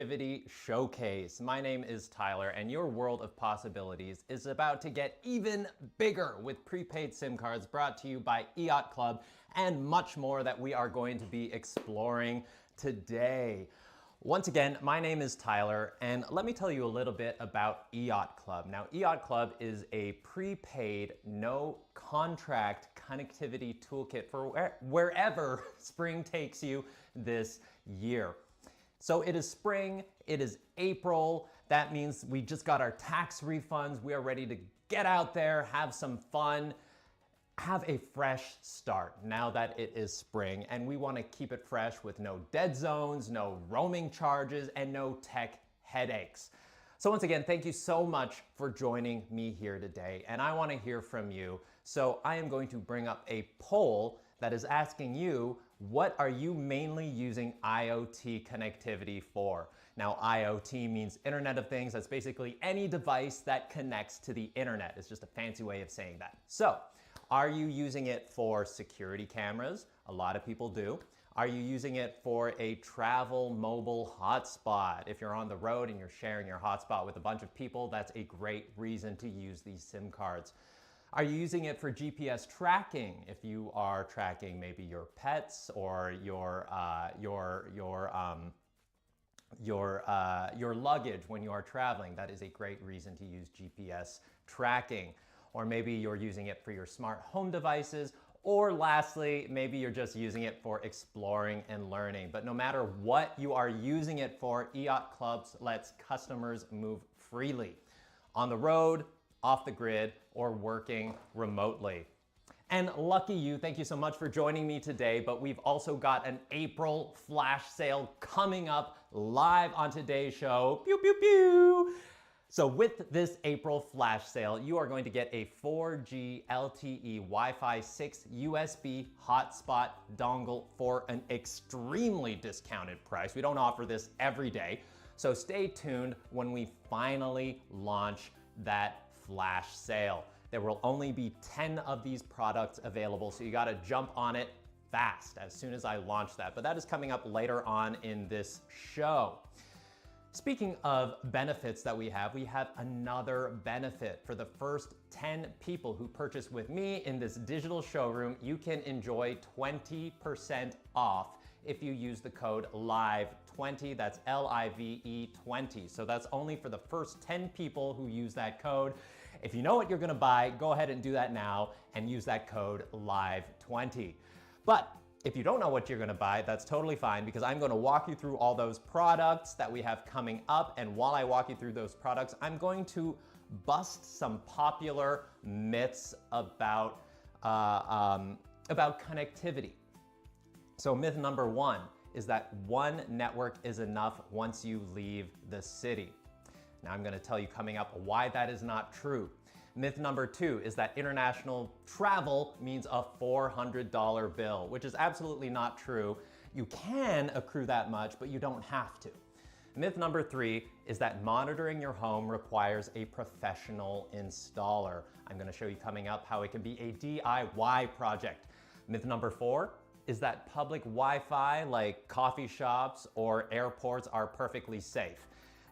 Activity Showcase. My name is Tyler, and your world of possibilities is about to get even bigger with prepaid SIM cards brought to you by EIOTCLUB and much more that we are going to be exploring today. Once again, my name is Tyler, and let me tell you a little bit about EIOTCLUB. Now, EIOTCLUB is a prepaid, no contract connectivity toolkit for wherever spring takes you this year. So it is spring, it is April. That means we just got our tax refunds. We are ready to get out there, have some fun, have a fresh start now that it is spring. And we want to keep it fresh with no dead zones, no roaming charges, and no tech headaches. So once again, thank you so much for joining me here today. And I want to hear from you. So I am going to bring up a poll that is asking you, what are you mainly using IoT connectivity for? Now, IoT means Internet of Things. That's basically any device that connects to the internet. It's just a fancy way of saying that. So, are you using it for security cameras? A lot of people do. Are you using it for a travel mobile hotspot? If you're on the road and you're sharing your hotspot with a bunch of people, that's a great reason to use these SIM cards. Are you using it for GPS tracking? If you are tracking maybe your pets or your luggage when you are traveling, that is a great reason to use GPS tracking. Or maybe you're using it for your smart home devices. Or lastly, maybe you're just using it for exploring and learning. But no matter what you are using it for, EIOTCLUB lets customers move freely on the road, off the grid, or working remotely. And lucky you, thank you so much for joining me today, but we've also got an April flash sale coming up live on today's show. Pew, pew, pew. So with this April flash sale, you are going to get a 4G LTE Wi-Fi 6 USB hotspot dongle for an extremely discounted price. We don't offer this every day, so stay tuned when we finally launch that flash sale. There will only be 10 of these products available, so you gotta jump on it fast as soon as I launch that. But that is coming up later on in this show. Speaking of benefits that we have another benefit. For the first 10 people who purchase with me in this digital showroom, you can enjoy 20% off if you use the code LIVE20, that's L-I-V-E 20. So that's only for the first 10 people who use that code. If you know what you're gonna buy, go ahead and do that now and use that code LIVE20. But if you don't know what you're gonna buy, that's totally fine, because I'm gonna walk you through all those products that we have coming up. And while I walk you through those products, I'm going to bust some popular myths about connectivity. So myth number one is that one network is enough once you leave the city. Now I'm gonna tell you coming up why that is not true. Myth number two is that international travel means a $400 bill, which is absolutely not true. You can accrue that much, but you don't have to. Myth number three is that monitoring your home requires a professional installer. I'm gonna show you coming up how it can be a DIY project. Myth number four is that public Wi-Fi like coffee shops or airports are perfectly safe.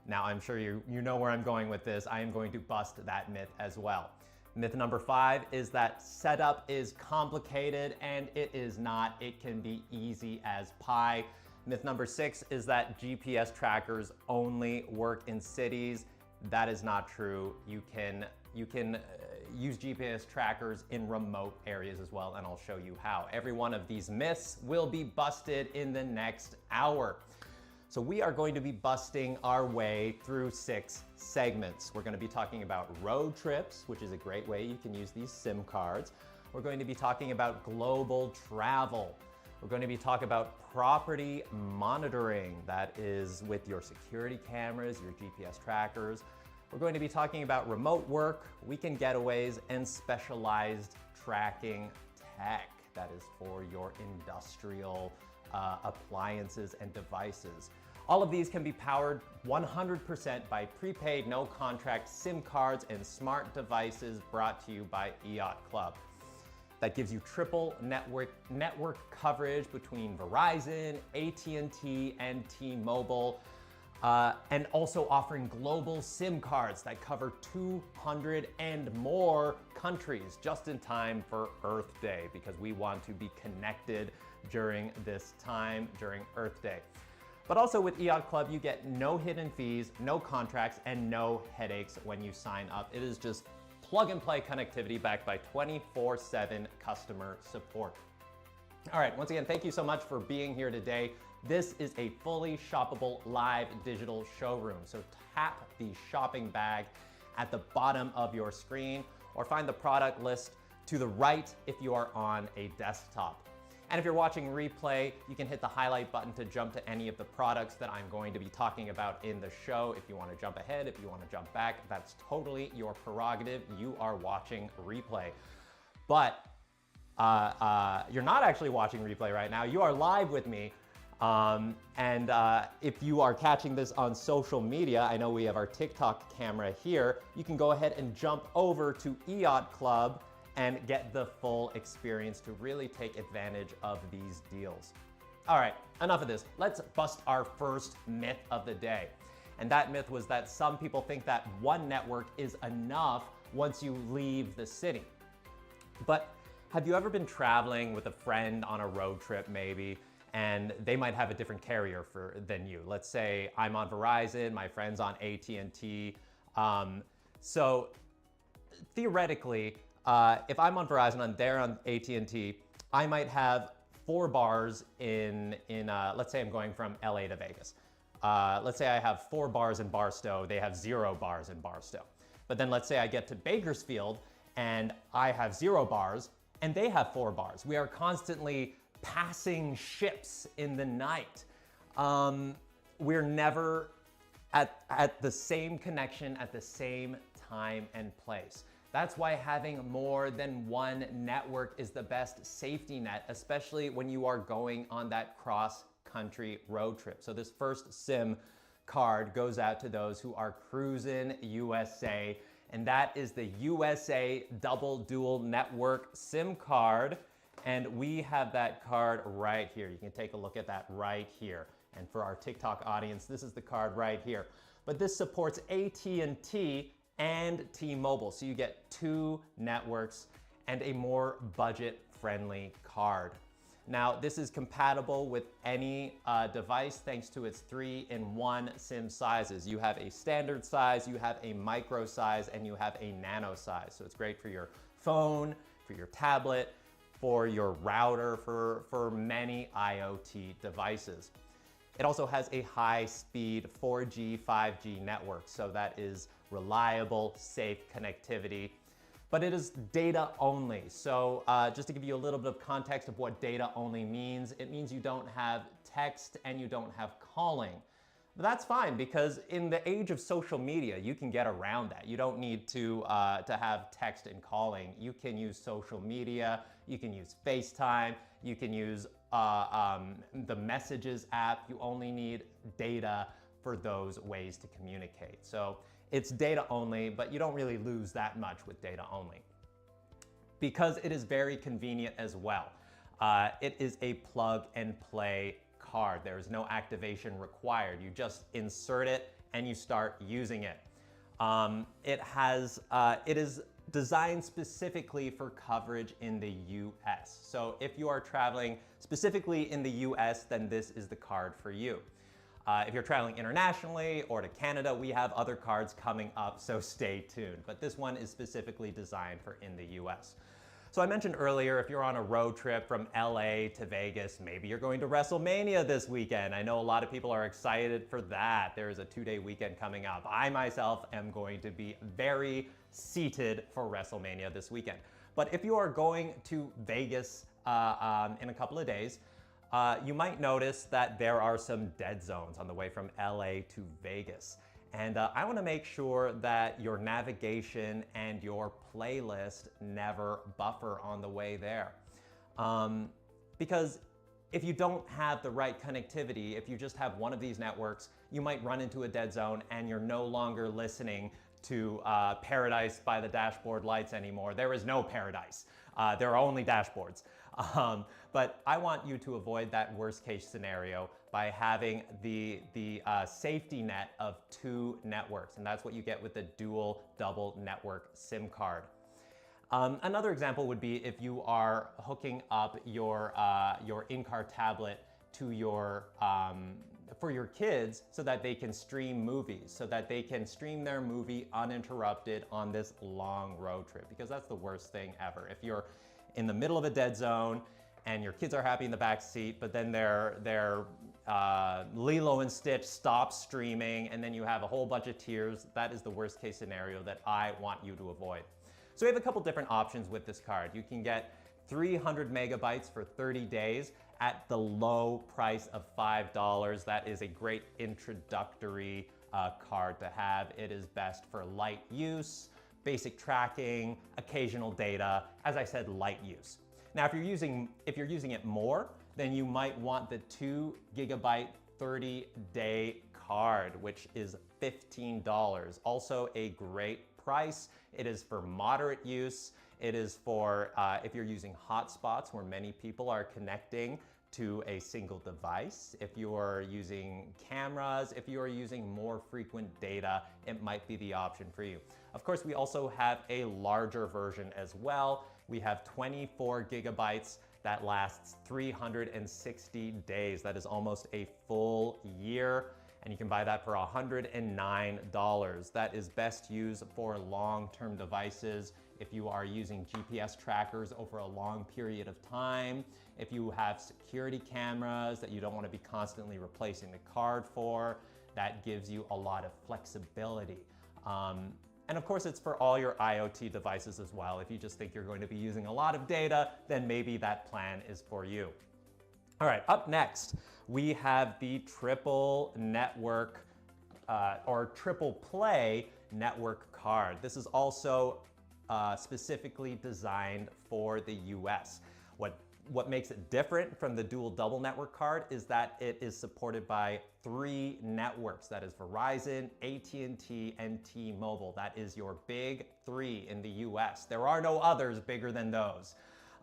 Now, I'm sure you know where I'm going with this. I am going to bust that myth as well. Myth number five is that setup is complicated, and it is not. It can be easy as pie. Myth number six is that GPS trackers only work in cities. That is not true. You can use GPS trackers in remote areas as well, and I'll show you how. Every one of these myths will be busted in the next hour. So we are going to be busting our way through 6 segments. We're going to be talking about road trips, which is a great way you can use these SIM cards. We're going to be talking about global travel. We're going to be talking about property monitoring, that is with your security cameras, your GPS trackers. We're going to be talking about remote work, weekend getaways, and specialized tracking tech. That is for your industrial appliances and devices. All of these can be powered 100% by prepaid, no contract SIM cards and smart devices brought to you by EIOTCLUB. That gives you triple network coverage between Verizon, AT&T, and T-Mobile. And also offering global SIM cards that cover 200 and more countries just in time for Earth Day, because we want to be connected during this time, during Earth Day. But also with EIOTCLUB, you get no hidden fees, no contracts, and no headaches when you sign up. It is just plug and play connectivity backed by 24/7 customer support. All right, once again, thank you so much for being here today. This is a fully shoppable live digital showroom. So tap the shopping bag at the bottom of your screen or find the product list to the right if you are on a desktop. And if you're watching replay, you can hit the highlight button to jump to any of the products that I'm going to be talking about in the show. If you want to jump ahead, if you want to jump back, that's totally your prerogative. You are watching replay. But you're not actually watching replay right now. You are live with me. If you are catching this on social media, I know we have our TikTok camera here, you can go ahead and jump over to EIOTCLUB and get the full experience to really take advantage of these deals. All right, enough of this. Let's bust our first myth of the day. And that myth was that some people think that one network is enough once you leave the city. But have you ever been traveling with a friend on a road trip maybe, and they might have a different carrier than you? Let's say I'm on Verizon, my friend's on AT&T. So theoretically, if I'm on Verizon and they're on AT&T, I might have 4 bars in let's say I'm going from LA to Vegas. Let's say I have 4 bars in Barstow, they have 0 bars in Barstow. But then let's say I get to Bakersfield and I have 0 bars and they have 4 bars. We are constantly passing ships in the night. We're never at the same connection at the same time and place. That's why having more than one network is the best safety net, especially when you are going on that cross-country road trip. So this first SIM card goes out to those who are cruising USA, and that is the USA Double Dual Network SIM card. And we have that card right here. You can take a look at that right here. And for our TikTok audience, this is the card right here. But this supports AT&T and T-Mobile. So you get 2 networks and a more budget-friendly card. Now, this is compatible with any device thanks to its 3-in-1 SIM sizes. You have a standard size, you have a micro size, and you have a nano size. So it's great for your phone, for your tablet, for your router, for many IoT devices. It also has a high-speed 4G, 5G network, so that is reliable, safe connectivity. But it is data only. So just to give you a little bit of context of what data only means, it means you don't have text and you don't have calling. But that's fine, because in the age of social media, you can get around that. You don't need to have text and calling. You can use social media, you can use FaceTime, you can use the Messages app. You only need data for those ways to communicate. So it's data only, but you don't really lose that much with data only, because it is very convenient as well. It is a plug and play card. There is no activation required. You just insert it and you start using it. It is designed specifically for coverage in the US. So if you are traveling specifically in the US, then this is the card for you. If you're traveling internationally or to Canada, we have other cards coming up, so stay tuned. But this one is specifically designed for in the US. So I mentioned earlier, if you're on a road trip from LA to Vegas, maybe you're going to WrestleMania this weekend. I know a lot of people are excited for that. There is a 2-day weekend coming up. I myself am going to be very seated for WrestleMania this weekend. But if you are going to Vegas in a couple of days, you might notice that there are some dead zones on the way from LA to Vegas. And I want to make sure that your navigation and your playlist never buffer on the way there. Because if you don't have the right connectivity, if you just have one of these networks, you might run into a dead zone and you're no longer listening to Paradise by the Dashboard Lights anymore. There is no paradise. There are only dashboards. But I want you to avoid that worst case scenario by having the safety net of 2 networks, and that's what you get with the dual double network SIM card. Another example would be if you are hooking up your in-car tablet to for your kids so that they can stream movies, so that they can stream their movie uninterrupted on this long road trip, because that's the worst thing ever. If you're in the middle of a dead zone and your kids are happy in the back seat, but then their Lilo and Stitch stops streaming and then you have a whole bunch of tears, that is the worst case scenario that I want you to avoid. So we have a couple different options with this card. You can get 300 megabytes for 30 days at the low price of $5. That is a great introductory card to have. It is best for light use, basic tracking, occasional data, as I said, light use. Now, if you're using it more, then you might want the 2 gigabyte 30-day card, which is $15. Also a great price. It is for moderate use. It is for if you're using hotspots where many people are connecting to a single device. If you are using cameras, if you are using more frequent data, it might be the option for you. Of course, we also have a larger version as well. We have 24 gigabytes that lasts 360 days. That is almost a full year. And you can buy that for $109. That is best used for long-term devices. If you are using GPS trackers over a long period of time, if you have security cameras that you don't want to be constantly replacing the card for, that gives you a lot of flexibility. And of course, it's for all your IoT devices as well. If you just think you're going to be using a lot of data, then maybe that plan is for you. All right, up next, we have the triple network or triple play network card. This is also specifically designed for the US. What makes it different from the dual double network card is that it is supported by 3 networks. That is Verizon, AT&T, and T-Mobile. That is your big 3 in the US. There are no others bigger than those.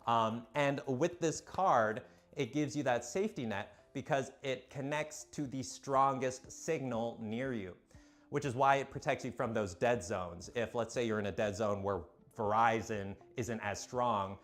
And with this card, it gives you that safety net because it connects to the strongest signal near you, which is why it protects you from those dead zones. If, let's say, you're in a dead zone where Verizon isn't as strong,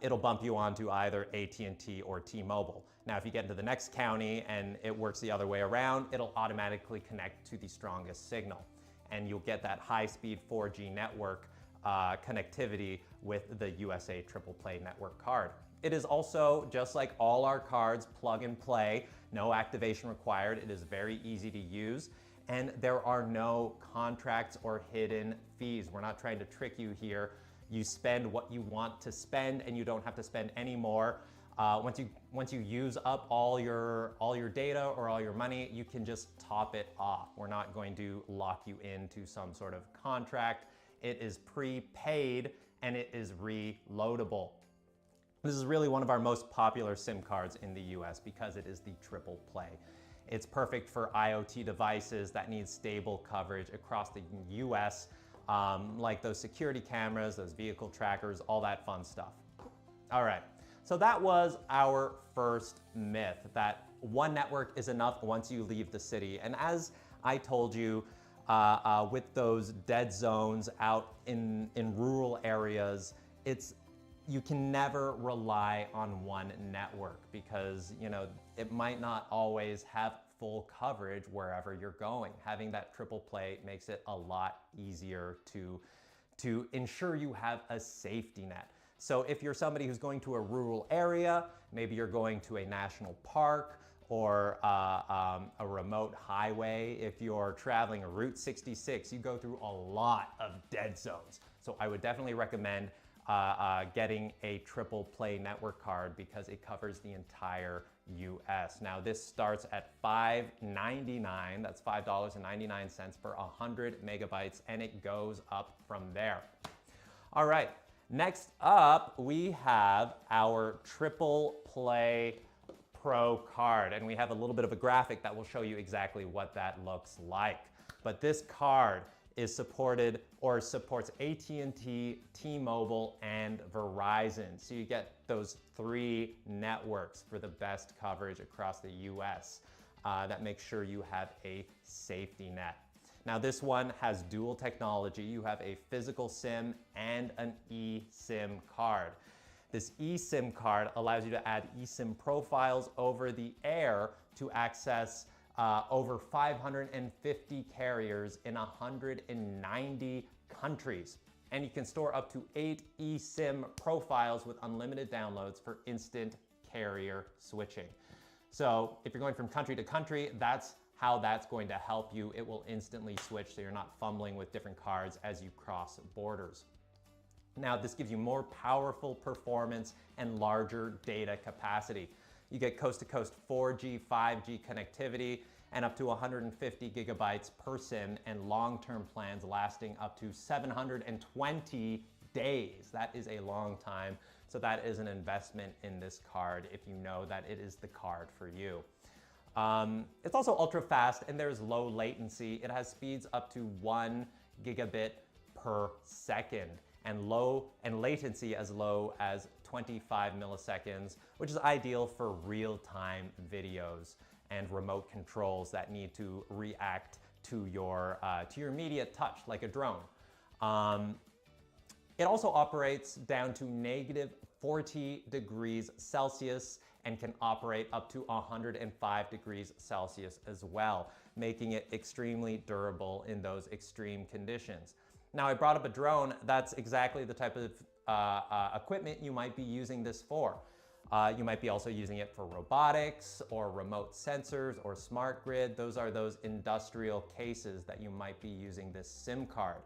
it'll bump you onto either AT&T or T-Mobile. Now, if you get into the next county and it works the other way around, it'll automatically connect to the strongest signal. And you'll get that high-speed 4G network connectivity with the USA Triple Play Network card. It is also, just like all our cards, plug and play, no activation required. It is very easy to use. And there are no contracts or hidden fees. We're not trying to trick you here. You spend what you want to spend and you don't have to spend any more. Once you use up all your data or all your money, you can just top it off. We're not going to lock you into some sort of contract. It is prepaid and it is reloadable. This is really one of our most popular SIM cards in the US because it is the triple play. It's perfect for IoT devices that need stable coverage across the US, like those security cameras, those vehicle trackers, all that fun stuff. All right, so that was our first myth, that one network is enough once you leave the city. And as I told you, with those dead zones out in rural areas, you can never rely on one network because, you know, it might not always have full coverage wherever you're going. Having that triple play makes it a lot easier to ensure you have a safety net. So if you're somebody who's going to a rural area, maybe you're going to a national park or a remote highway. If you're traveling Route 66, you go through a lot of dead zones. So I would definitely recommend getting a triple play network card because it covers the entire US. Now this starts at $5.99, that's $5.99 for 100 megabytes, and it goes up from there. All right, next up we have our triple play Pro card, and we have a little bit of a graphic that will show you exactly what that looks like. But this card is supported or supports AT&T, T-Mobile, and Verizon. So you get those 3 networks for the best coverage across the US. That makes sure you have a safety net. Now this one has dual technology. You have a physical SIM and an eSIM card. This eSIM card allows you to add eSIM profiles over the air to access over 550 carriers in 190 countries. And you can store up to 8 eSIM profiles with unlimited downloads for instant carrier switching. So if you're going from country to country, that's how that's going to help you. It will instantly switch so you're not fumbling with different cards as you cross borders. Now, this gives you more powerful performance and larger data capacity. You get coast-to-coast 4G, 5G connectivity and up to 150 gigabytes per SIM and long-term plans lasting up to 720 days. That is a long time. So that is an investment in this card if you know that it is the card for you. It's also ultra fast and there's low latency. It has speeds up to 1 gigabit per second and latency as low as 25 milliseconds, which is ideal for real-time videos and remote controls that need to react to your immediate touch, like a drone. It also operates down to negative 40 degrees Celsius and can operate up to 105 degrees Celsius as well, making it extremely durable in those extreme conditions. Now, I brought up a drone. That's exactly the type of equipment you might be using this for. You might be also using it for robotics or remote sensors or smart grid. Those are those industrial cases that you might be using this SIM card.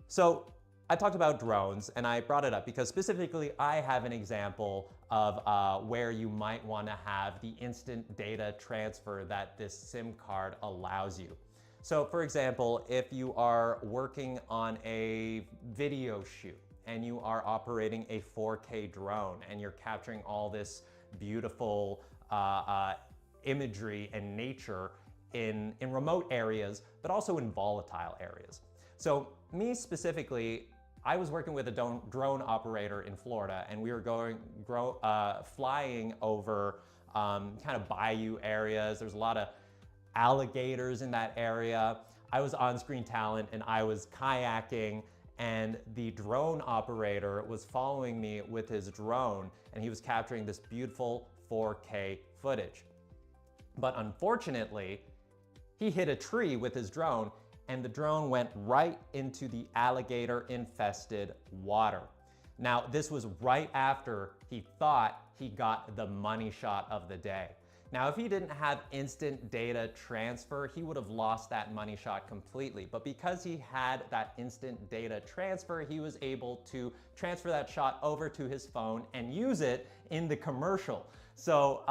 So I talked about drones and I brought it up because specifically I have an example of where you might want to have the instant data transfer that this SIM card allows you. So for example, if you are working on a video shoot and you are operating a 4K drone and you're capturing all this beautiful imagery and nature in remote areas, but also in volatile areas. So me specifically, I was working with a drone operator in Florida and we were flying over kind of bayou areas. There's a lot of alligators in that area. I was on-screen talent and I was kayaking and the drone operator was following me with his drone and he was capturing this beautiful 4K footage. But unfortunately, he hit a tree with his drone and the drone went right into the alligator-infested water. Now, this was right after he thought he got the money shot of the day. Now, if he didn't have instant data transfer, he would have lost that money shot completely. But because he had that instant data transfer, he was able to transfer that shot over to his phone and use it in the commercial. So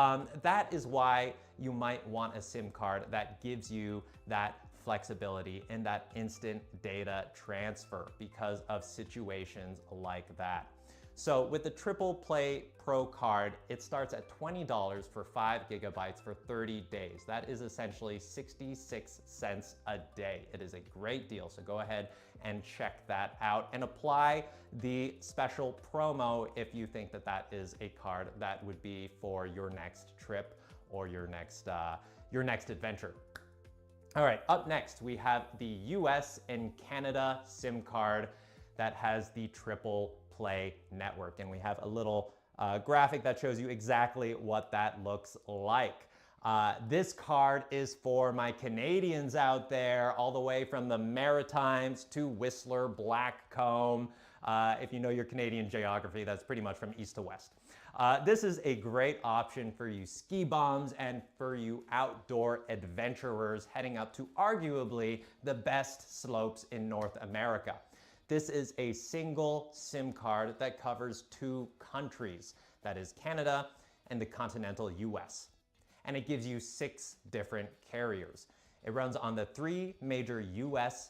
that is why you might want a SIM card that gives you that flexibility and that instant data transfer because of situations like that. So with the Triple Play Pro card, it starts at $20 for 5 gigabytes for 30 days. That is essentially 66 cents a day. It is a great deal, so go ahead and check that out and apply the special promo if you think that that is a card that would be for your next trip or your next adventure. All right, up next, we have the US and Canada SIM card that has the Triple Play network. And we have a little graphic that shows you exactly what that looks like. This card is for my Canadians out there, all the way from the Maritimes to Whistler, Blackcomb. If you know your Canadian geography, that's pretty much from east to west. This is a great option for you ski bums and for you outdoor adventurers heading up to arguably the best slopes in North America. This is a single SIM card that covers 2 countries, that is Canada and the continental US. And it gives you 6 different carriers. It runs on the 3 major US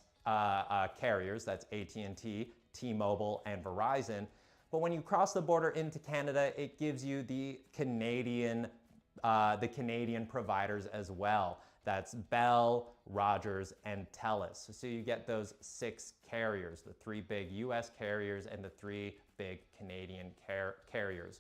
carriers, that's AT&T, T-Mobile, and Verizon. But when you cross the border into Canada, it gives you the Canadian providers as well. That's Bell, Rogers, and Telus. So you get those 6 carriers, the 3 big US carriers and the 3 big Canadian carriers.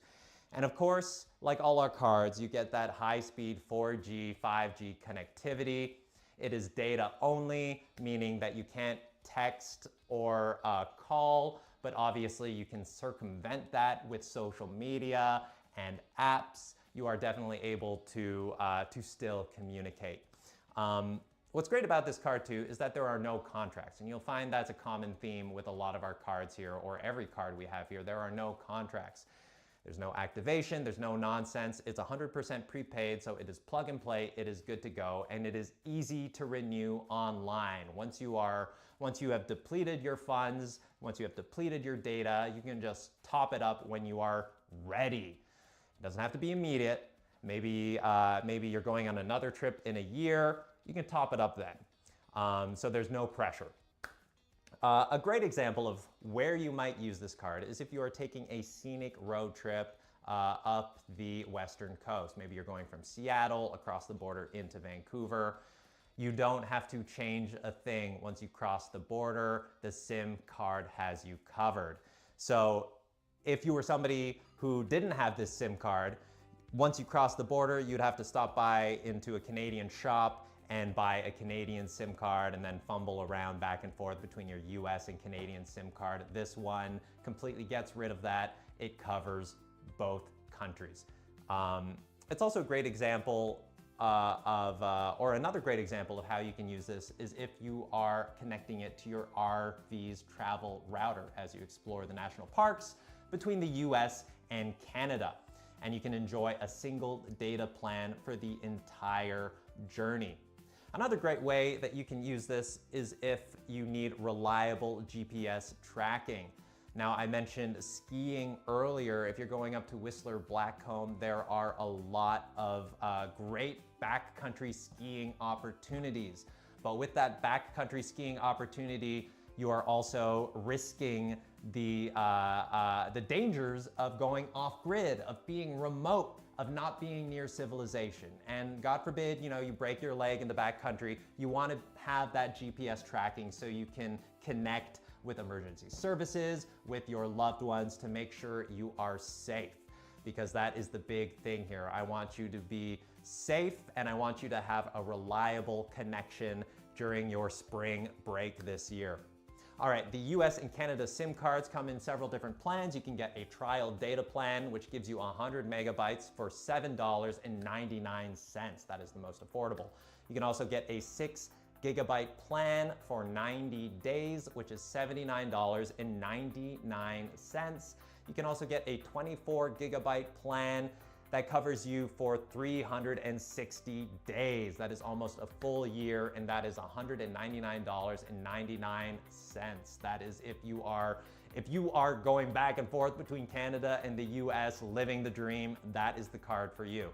And of course, like all our cards, you get that high-speed 4G, 5G connectivity. It is data only, meaning that you can't text or call, but obviously you can circumvent that with social media and apps. You are definitely able to still communicate. What's great about this card too is that there are no contracts, and you'll find that's a common theme with a lot of our cards here, or every card we have here. There are no contracts. There's no activation, there's no nonsense. It's 100% prepaid, so it is plug and play, it is good to go, and it is easy to renew online. Once you have depleted your funds, once you have depleted your data, you can just top it up when you are ready. It doesn't have to be immediate. Maybe you're going on another trip in a year, you can top it up then. So there's no pressure. A great example of where you might use this card is if you are taking a scenic road trip up the western coast. Maybe you're going from Seattle across the border into Vancouver. You don't have to change a thing once you cross the border. The SIM card has you covered. So if you were somebody who didn't have this SIM card, once you cross the border, you'd have to stop by into a Canadian shop and buy a Canadian SIM card and then fumble around back and forth between your US and Canadian SIM card. This one completely gets rid of that. It covers both countries. It's also a great example or another great example of how you can use this is if you are connecting it to your RV's travel router as you explore the national parks between the US and Canada. And you can enjoy a single data plan for the entire journey. Another great way that you can use this is if you need reliable GPS tracking. Now, I mentioned skiing earlier. If you're going up to Whistler Blackcomb, there are a lot of great backcountry skiing opportunities. But with that backcountry skiing opportunity, you are also risking the dangers of going off-grid, of being remote, of not being near civilization. And God forbid, you break your leg in the backcountry, you want to have that GPS tracking so you can connect with emergency services, with your loved ones to make sure you are safe. Because that is the big thing here. I want you to be safe and I want you to have a reliable connection during your spring break this year. All right, the US and Canada SIM cards come in several different plans. You can get a trial data plan, which gives you 100 megabytes for $7.99. That is the most affordable. You can also get a 6 gigabyte plan for 90 days, which is $79.99. You can also get a 24 gigabyte plan that covers you for 360 days. That is almost a full year, and that is $199.99. That is if you are going back and forth between Canada and the US, living the dream, that is the card for you.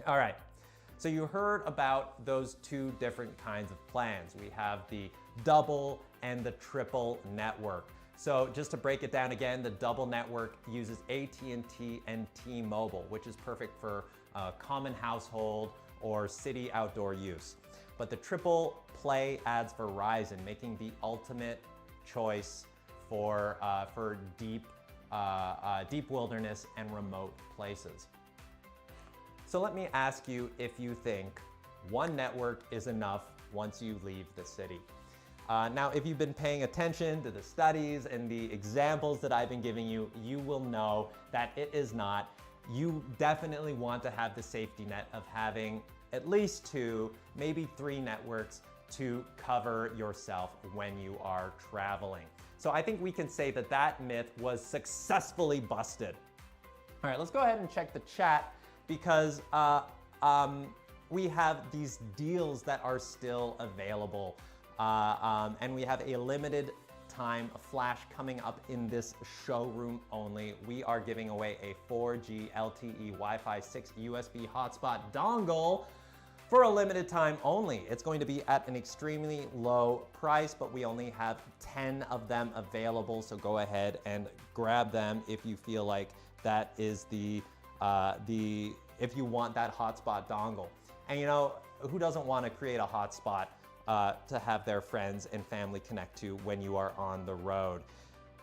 All right, so you heard about those 2 different kinds of plans. We have the double and the triple network. So just to break it down again, the double network uses AT&T and T-Mobile, which is perfect for common household or city outdoor use. But the triple play adds Verizon, making the ultimate choice for deep wilderness and remote places. So let me ask you if you think one network is enough once you leave the city. Now, if you've been paying attention to the studies and the examples that I've been giving you, you will know that it is not. You definitely want to have the safety net of having at least 2, maybe 3 networks to cover yourself when you are traveling. So I think we can say that that myth was successfully busted. All right, let's go ahead and check the chat because we have these deals that are still available. And we have a limited time flash coming up in this showroom only. We are giving away a 4G LTE Wi-Fi 6 USB hotspot dongle for a limited time only. It's going to be at an extremely low price, but we only have 10 of them available. So go ahead and grab them if you feel like that is if you want that hotspot dongle. And who doesn't want to create a hotspot to have their friends and family connect to when you are on the road?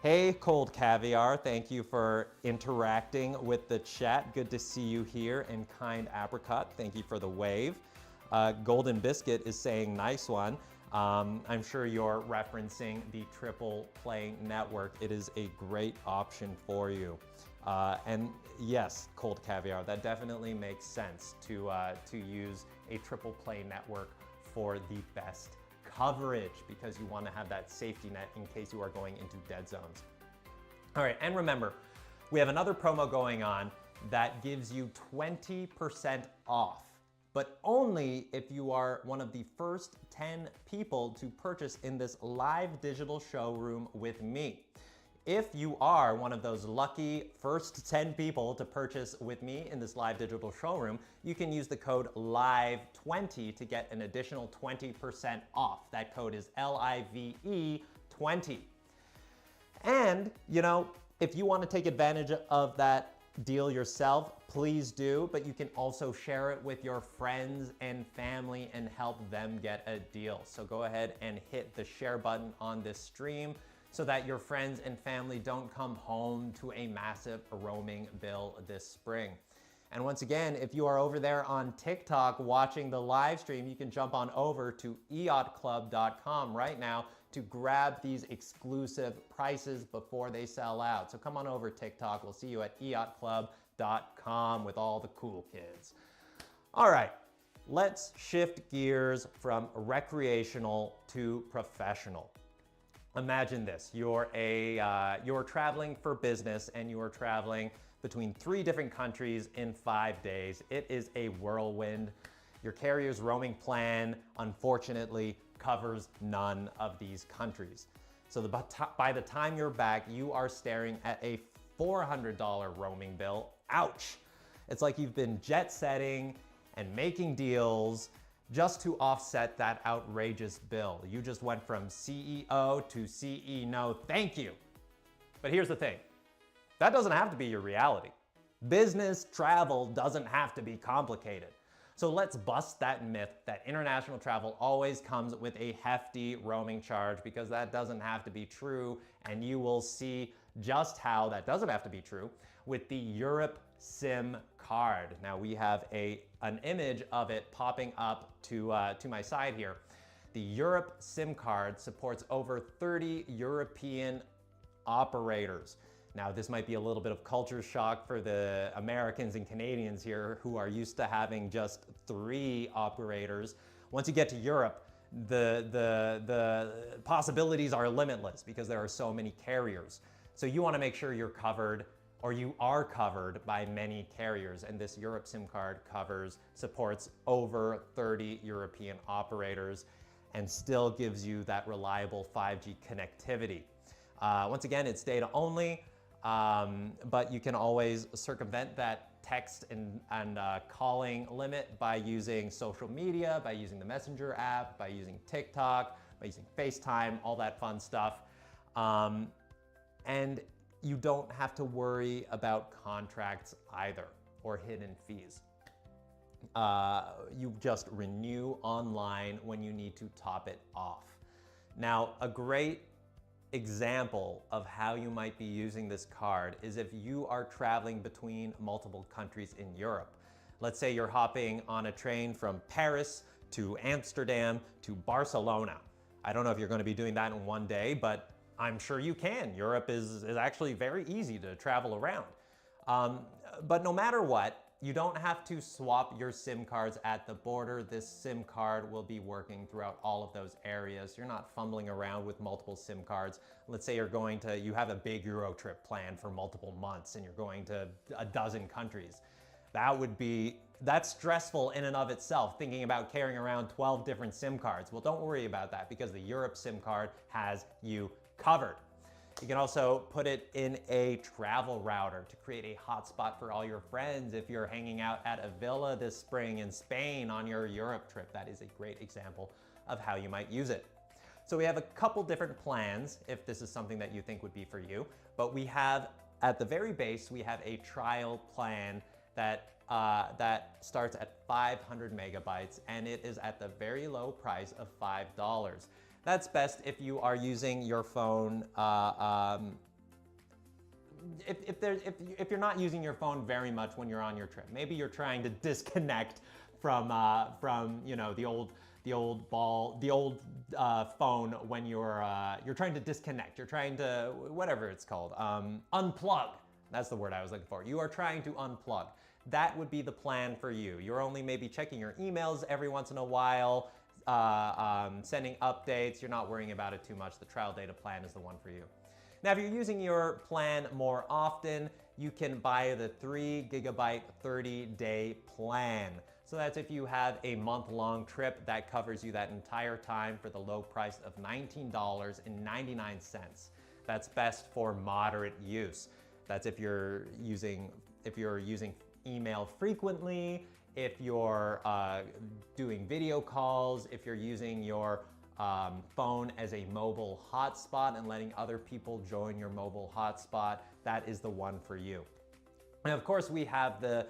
Hey, Cold Caviar, thank you for interacting with the chat. Good to see you here. And Kind Apricot, thank you for the wave. Golden Biscuit is saying, nice one. I'm sure you're referencing the triple play network. It is a great option for you. And yes, Cold Caviar, that definitely makes sense to use a triple play network for the best coverage, because you want to have that safety net in case you are going into dead zones. All right, and remember, we have another promo going on that gives you 20% off, but only if you are one of the first 10 people to purchase in this live digital showroom with me. If you are one of those lucky first 10 people to purchase with me in this live digital showroom, you can use the code LIVE20 to get an additional 20% off. That code is LIVE20. And, you know, if you want to take advantage of that deal yourself, please do, but you can also share it with your friends and family and help them get a deal. So go ahead and hit the share button on this stream so that your friends and family don't come home to a massive roaming bill this spring. And once again, if you are over there on TikTok watching the live stream, you can jump on over to EIOTCLUB.com right now to grab these exclusive prices before they sell out. So come on over TikTok. We'll see you at EIOTCLUB.com with all the cool kids. All right, let's shift gears from recreational to professional. Imagine this, you're traveling for business and you are traveling between 3 different countries in 5 days. It is a whirlwind. Your carrier's roaming plan, unfortunately, covers none of these countries. So by the time you're back, you are staring at a $400 roaming bill. Ouch. It's like you've been jet setting and making deals just to offset that outrageous bill. You just went from CEO to CE no thank you. But here's the thing, that doesn't have to be your reality. Business travel doesn't have to be complicated. So let's bust that myth that international travel always comes with a hefty roaming charge, because that doesn't have to be true, and you will see just how that doesn't have to be true with the Europe SIM card. Now we have an image of it popping up to my side here. The Europe SIM card supports over 30 European operators. Now this might be a little bit of culture shock for the Americans and Canadians here who are used to having just 3 operators. Once you get to Europe, the possibilities are limitless because there are so many carriers. So you want to make sure you're covered, or you are covered by many carriers, and this Europe SIM card supports over 30 European operators and still gives you that reliable 5G connectivity. Once again, it's data only, but you can always circumvent that text and calling limit by using social media, by using the Messenger app, by using TikTok, by using FaceTime, all that fun stuff. And you don't have to worry about contracts either, or hidden fees. You just renew online when you need to top it off. Now, a great example of how you might be using this card is if you are traveling between multiple countries in Europe. Let's say you're hopping on a train from Paris to Amsterdam to Barcelona. I don't know if you're going to be doing that in one day, but I'm sure you can. Europe is actually very easy to travel around. But no matter what, you don't have to swap your SIM cards at the border. This SIM card will be working throughout all of those areas. You're not fumbling around with multiple SIM cards. Let's say you have a big Euro trip planned for multiple months and you're going to a dozen countries. That's stressful in and of itself, thinking about carrying around 12 different SIM cards. Well, don't worry about that because the Europe SIM card has you covered. You can also put it in a travel router to create a hotspot for all your friends. If you're hanging out at a villa this spring in Spain on your Europe trip, that is a great example of how you might use it. So we have a couple different plans if this is something that you think would be for you, but we have, at the very base, we have a trial plan that starts at 500 megabytes, and it is at the very low price of $5. That's best if you are using your phone. If you're not using your phone very much when you're on your trip, maybe you're trying to disconnect from you know, the old phone when you're trying to disconnect. You're trying to, whatever it's called, unplug. That's the word I was looking for. You are trying to unplug. That would be the plan for you. You're only maybe checking your emails every once in a while, sending updates. You're not worrying about it too much. The trial data plan is the one for you. Now, if you're using your plan more often, you can buy the 3 gigabyte 30-day plan. So that's if you have a month-long trip that covers you that entire time for the low price of $19.99. That's best for moderate use. That's if you're using email frequently, if you're doing video calls, if you're using your phone as a mobile hotspot and letting other people join your mobile hotspot, that is the one for you. And of course, we have the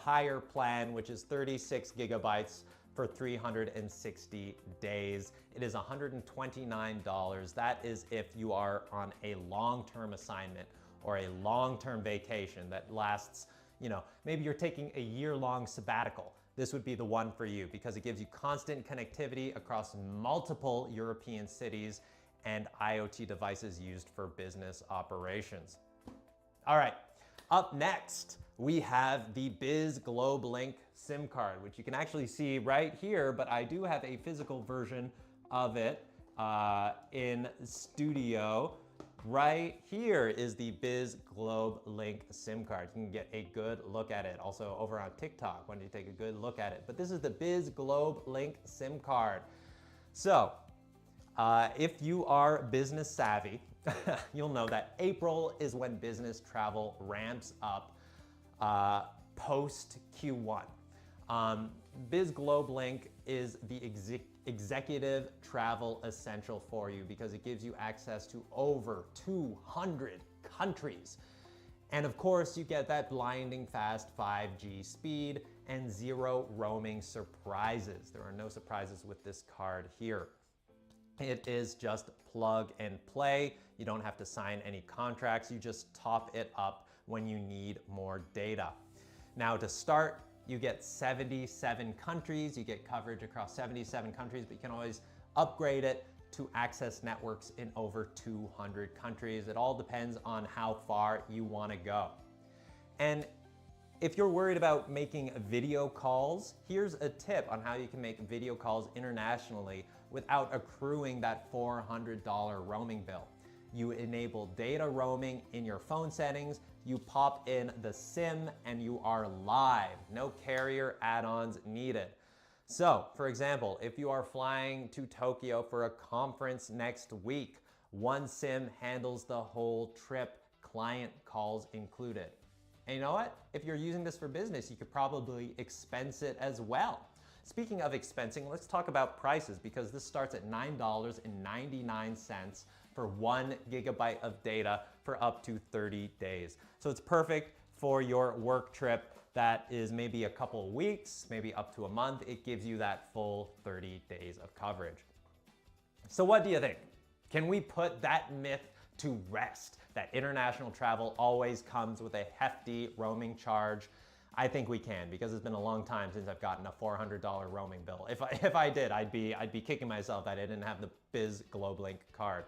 higher plan, which is 36 gigabytes for 360 days. It is $129. That is if you are on a long-term assignment or a long-term vacation that lasts, you know, maybe you're taking a year-long sabbatical. This would be the one for you because it gives you constant connectivity across multiple European cities and IoT devices used for business operations. All right, up next, we have the Biz Globe Link SIM card, which you can actually see right here, but I do have a physical version of it in studio. Right here is the Biz Globe Link SIM card. You can get a good look at it. Also over on TikTok, when you take a good look at it. But this is the Biz Globe Link SIM card. So if you are business savvy, you'll know that April is when business travel ramps up post Q1. Biz Globe Link is the executive travel essential for you because it gives you access to over 200 countries. And of course, you get that blinding fast 5G speed and 0 roaming surprises. There are no surprises with this card here. It is just plug and play. You don't have to sign any contracts. You just top it up when you need more data. Now to start, you get 77 countries. You get coverage across 77 countries, but you can always upgrade it to access networks in over 200 countries. It all depends on how far you want to go. And if you're worried about making video calls, here's a tip on how you can make video calls internationally without accruing that $400 roaming bill. You enable data roaming in your phone settings, you pop in the SIM, and you are live. No carrier add-ons needed. So, for example, if you are flying to Tokyo for a conference next week, one SIM handles the whole trip, client calls included. And you know what? If you're using this for business, you could probably expense it as well. Speaking of expensing, let's talk about prices because this starts at $9.99 for 1 gigabyte of data for up to 30 days. So it's perfect for your work trip that is maybe a couple of weeks, maybe up to a month. It gives you that full 30 days of coverage. So what do you think? Can we put that myth to rest, that international travel always comes with a hefty roaming charge? I think we can, because it's been a long time since I've gotten a $400 roaming bill. If I did, I'd be kicking myself that I didn't have the Biz Globe Link card.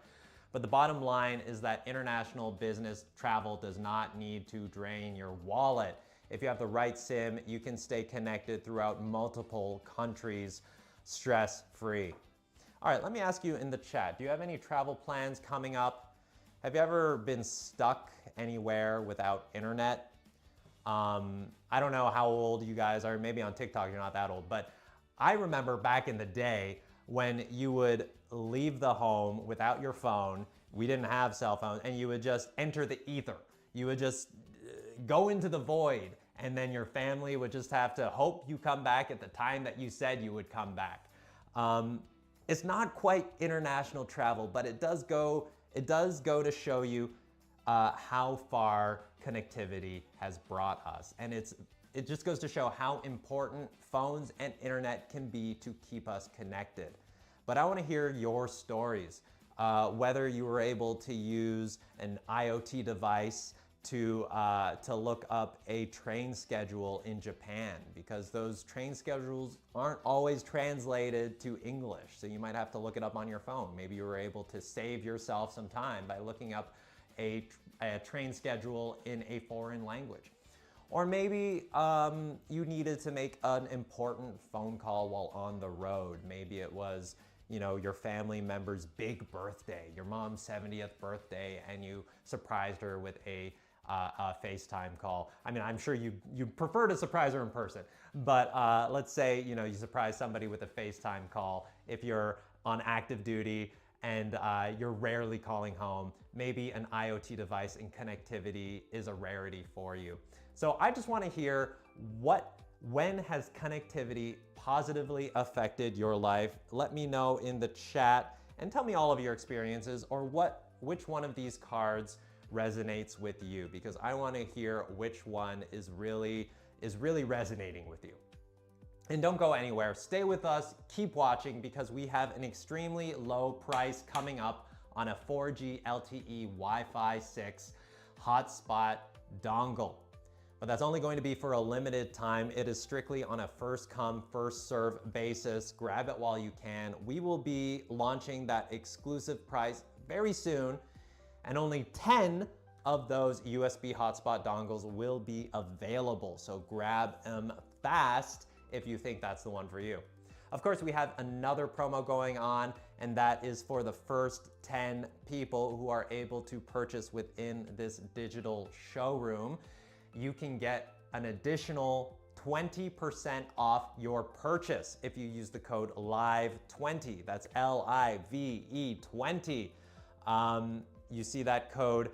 But the bottom line is that international business travel does not need to drain your wallet. If you have the right SIM, you can stay connected throughout multiple countries stress-free. All right, let me ask you in the chat, do you have any travel plans coming up? Have you ever been stuck anywhere without internet? I don't know how old you guys are, maybe on TikTok you're not that old, but I remember back in the day when you would leave the home without your phone, we didn't have cell phones, and you would just enter the ether. You would just go into the void, and then your family would just have to hope you come back at the time that you said you would come back. It's not quite international travel, but it does go to show you how far connectivity has brought us. And it just goes to show how important phones and internet can be to keep us connected. But I want to hear your stories, whether you were able to use an IoT device to look up a train schedule in Japan, because those train schedules aren't always translated to English. So you might have to look it up on your phone. Maybe you were able to save yourself some time by looking up a train schedule in a foreign language. Or maybe you needed to make an important phone call while on the road. Maybe it was, your family member's big birthday, your mom's 70th birthday, and you surprised her with a FaceTime call. I mean, I'm sure you prefer to surprise her in person, but let's say, you surprise somebody with a FaceTime call. If you're on active duty and you're rarely calling home, maybe an IoT device and connectivity is a rarity for you. So I just want to hear when has connectivity positively affected your life? Let me know in the chat and tell me all of your experiences, or which one of these cards resonates with you, because I want to hear which one is really resonating with you. And don't go anywhere. Stay with us, keep watching, because we have an extremely low price coming up on a 4G LTE Wi-Fi 6 hotspot dongle. But that's only going to be for a limited time. It is strictly on a first come, first serve basis. Grab it while you can. We will be launching that exclusive price very soon, and only 10 of those USB hotspot dongles will be available. So grab them fast if you think that's the one for you. Of course, we have another promo going on, and that is for the first 10 people who are able to purchase within this digital showroom. You can get an additional 20% off your purchase if you use the code LIVE20. That's LIVE 20. You see that code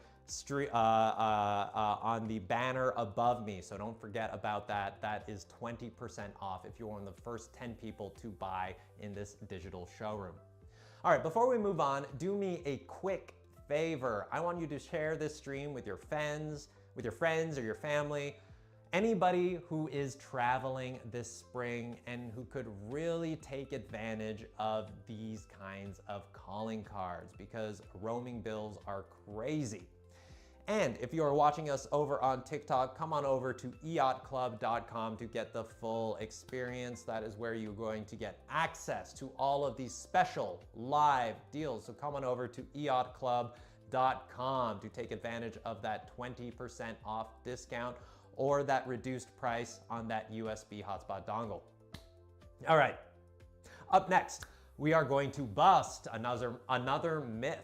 on the banner above me, so don't forget about that. That is 20% off if you're one of the first 10 people to buy in this digital showroom. All right, before we move on, do me a quick favor. I want you to share this stream with your friends or your family, anybody who is traveling this spring and who could really take advantage of these kinds of calling cards, because roaming bills are crazy. And if you are watching us over on TikTok, come on over to EIOTCLUB.com to get the full experience. That is where you're going to get access to all of these special live deals. So come on over to EIOTCLUB.com to take advantage of that 20% off discount or that reduced price on that USB hotspot dongle. All right, up next, we are going to bust another myth.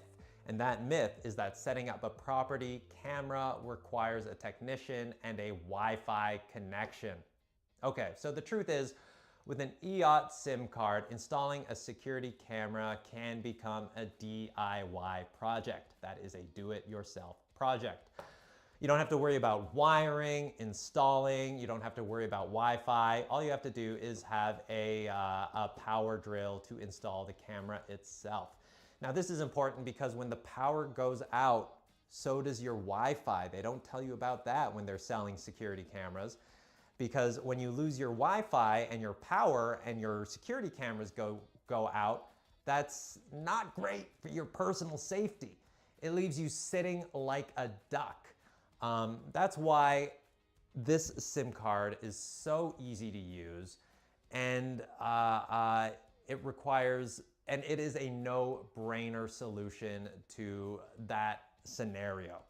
And that myth is that setting up a property camera requires a technician and a Wi-Fi connection. Okay, so the truth is, with an EIOT SIM card, installing a security camera can become a DIY project. That is a do-it-yourself project. You don't have to worry about wiring, installing, you don't have to worry about Wi-Fi. All you have to do is have a power drill to install the camera itself. Now this is important because when the power goes out, so does your Wi-Fi. They don't tell you about that when they're selling security cameras, because when you lose your Wi-Fi and your power and your security cameras go out, that's not great for your personal safety. It leaves you sitting like a duck. That's why this SIM card is so easy to use, and it is a no-brainer solution to that scenario.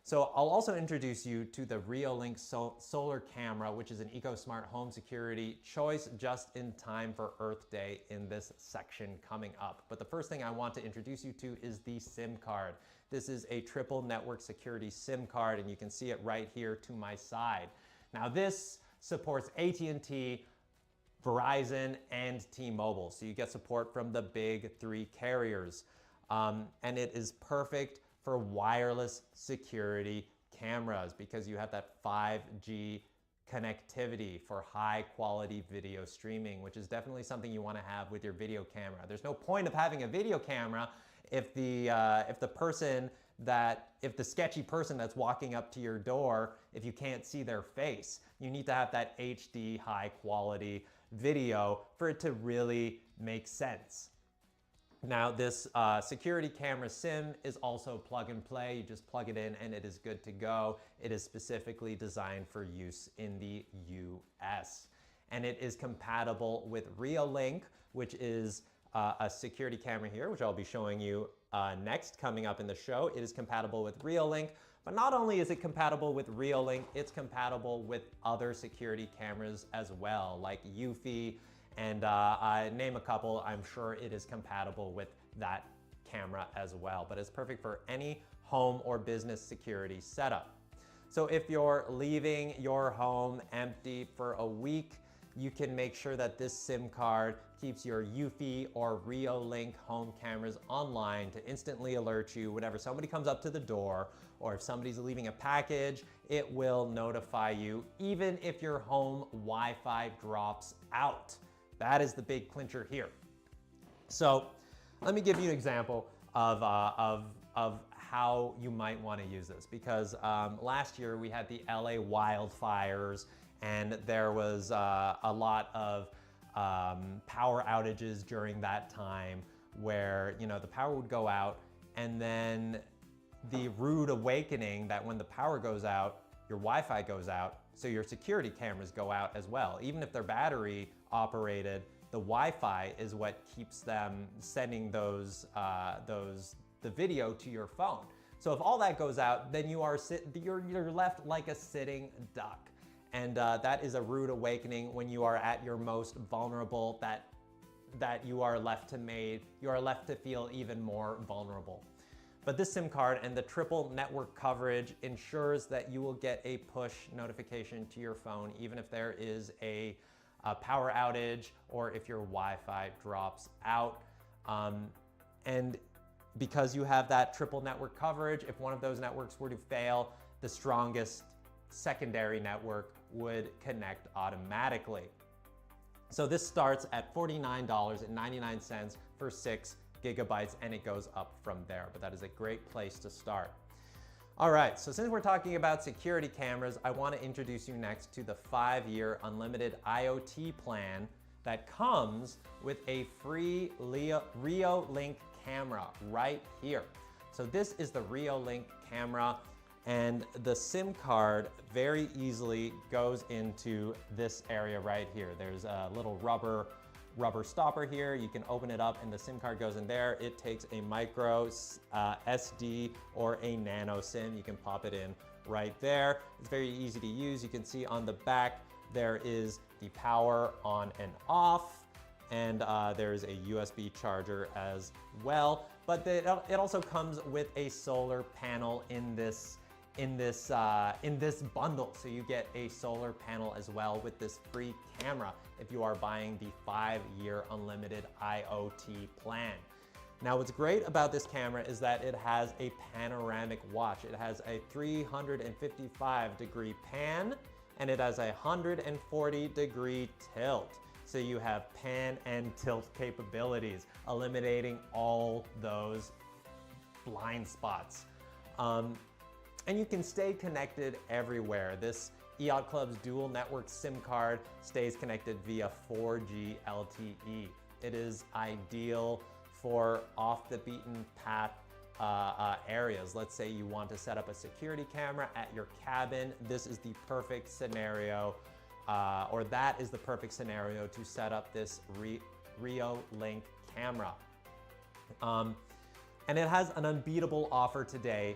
So I'll also introduce you to the Reolink solar camera, which is an eco-smart home security choice just in time for Earth Day in this section coming up. But the first thing I want to introduce you to is the SIM card. This is a triple network security SIM card, and you can see it right here to my side. Now this supports AT&T, Verizon, and T-Mobile. So you get support from the big three carriers. And it is perfect for wireless security cameras because you have that 5G connectivity for high quality video streaming, which is definitely something you want to have with your video camera. There's no point of having a video camera if the person that if the sketchy person that's walking up to your door, if you can't see their face, you need to have that HD high quality video for it to really make sense. Now this security camera SIM is also plug and play. You just plug it in and it is good to go. It is specifically designed for use in the US. And it is compatible with Reolink, which is a security camera here, which I'll be showing you next coming up in the show. It is compatible with Reolink, but not only is it compatible with Reolink, it's compatible with other security cameras as well, like Eufy, and I name a couple. I'm sure it is compatible with that camera as well, but it's perfect for any home or business security setup. So if you're leaving your home empty for a week, you can make sure that this SIM card keeps your Eufy or Reolink home cameras online to instantly alert you whenever somebody comes up to the door, or if somebody's leaving a package, it will notify you even if your home Wi-Fi drops out. That is the big clincher here. So let me give you an example of how you might want to use this, because last year we had the LA wildfires, and there was a lot of power outages during that time where, you know, the power would go out, and then the rude awakening that when the power goes out, your Wi-Fi goes out, so your security cameras go out as well. Even if they're battery operated, the Wi-Fi is what keeps them sending the video to your phone. So if all that goes out, then you're left like a sitting duck. And that is a rude awakening when you are at your most vulnerable, that you are left to feel even more vulnerable. But this SIM card and the triple network coverage ensures that you will get a push notification to your phone, even if there is a power outage or if your Wi-Fi drops out. And because you have that triple network coverage, if one of those networks were to fail, the strongest secondary network would connect automatically. So this starts at $49.99 for 6 gigabytes, and it goes up from there, but that is a great place to start. All right, so since we're talking about security cameras, I want to introduce you next to the 5-year unlimited IoT plan that comes with a free Reolink camera right here. So this is the Reolink camera, and the SIM card very easily goes into this area right here. There's a little rubber stopper here. You can open it up and the SIM card goes in there. It takes a micro SD or a nano SIM. You can pop it in right there. It's very easy to use. You can see on the back there is the power on and off, and there's a USB charger as well. But it also comes with a solar panel in this bundle. So you get a solar panel as well with this free camera if you are buying the 5-year unlimited IoT plan. Now what's great about this camera is that it has a panoramic watch. It has a 355-degree pan, and it has a 140-degree tilt. So you have pan and tilt capabilities, eliminating all those blind spots. And you can stay connected everywhere. This EIOTCLUB's dual network SIM card stays connected via 4G LTE. It is ideal for off the beaten path areas. Let's say you want to set up a security camera at your cabin. This is the perfect scenario, or that is the perfect scenario to set up this Reolink camera. And it has an unbeatable offer today